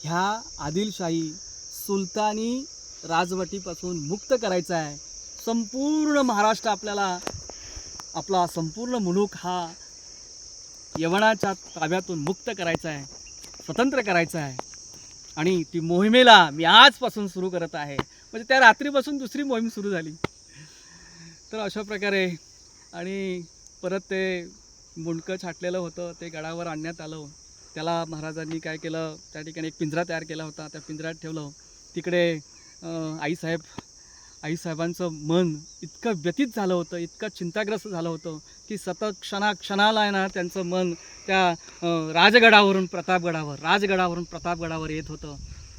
ह्या आदिलशाही सुलतानी राजवटीपासून मुक्त करायचा आहे. संपूर्ण महाराष्ट्र आपल्याला, आपला संपूर्ण मुलूक हा यवनाच्या ताब्यातून मुक्त करायचं आहे, स्वतंत्र करायचं आहे. आणि ती मोहिमेला मी आजपासून सुरू करत आहे. म्हणजे त्या रात्रीपासून दुसरी मोहीम सुरू झाली. तर अशा प्रकारे आणि परत ते मुंडकं छाटलेलं होतं ते गडावर आणण्यात आलं. त्याला महाराजांनी काय केलं, त्या ठिकाणी एक पिंजरा तयार केला होता, त्या पिंजऱ्यात ठेवलं. तिकडे आईसाहेबांचं मन इतकं व्यथित झालं होतं, इतकं चिंताग्रस्त झालं होतं की सतत क्षणाला आहे ना त्यांचं मन त्या राजगडावरून प्रतापगडावर येत होतं.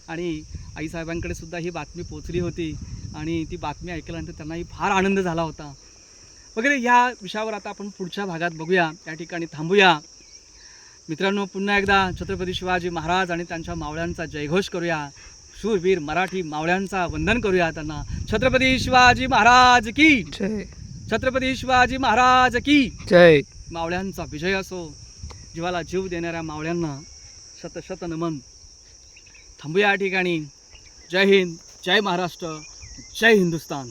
आणि आईसाहेबांकडे सुद्धा ही बातमी पोचली होती आणि ती बातमी ऐकल्यानंतर त्यांनाही फार आनंद झाला होता वगैरे. या विषयावर आता आपण पुढच्या भागात बघूया, त्या ठिकाणी थांबूया. मित्रांनो, पुन्हा एकदा छत्रपती शिवाजी महाराज आणि त्यांच्या मावळ्यांचा जयघोष करूया. शूरवीर मराठी मावळ्यांचा वंदन करूया त्यांना. छत्रपती शिवाजी महाराज की जय. छत्रपती शिवाजी महाराज की जय. मावळ्यांचा विजय असो. जीवाला जीव देणाऱ्या मावळ्यांना शत शत नमन. थांबूया या ठिकाणी. जय हिंद, जय महाराष्ट्र, जय हिंदुस्तान.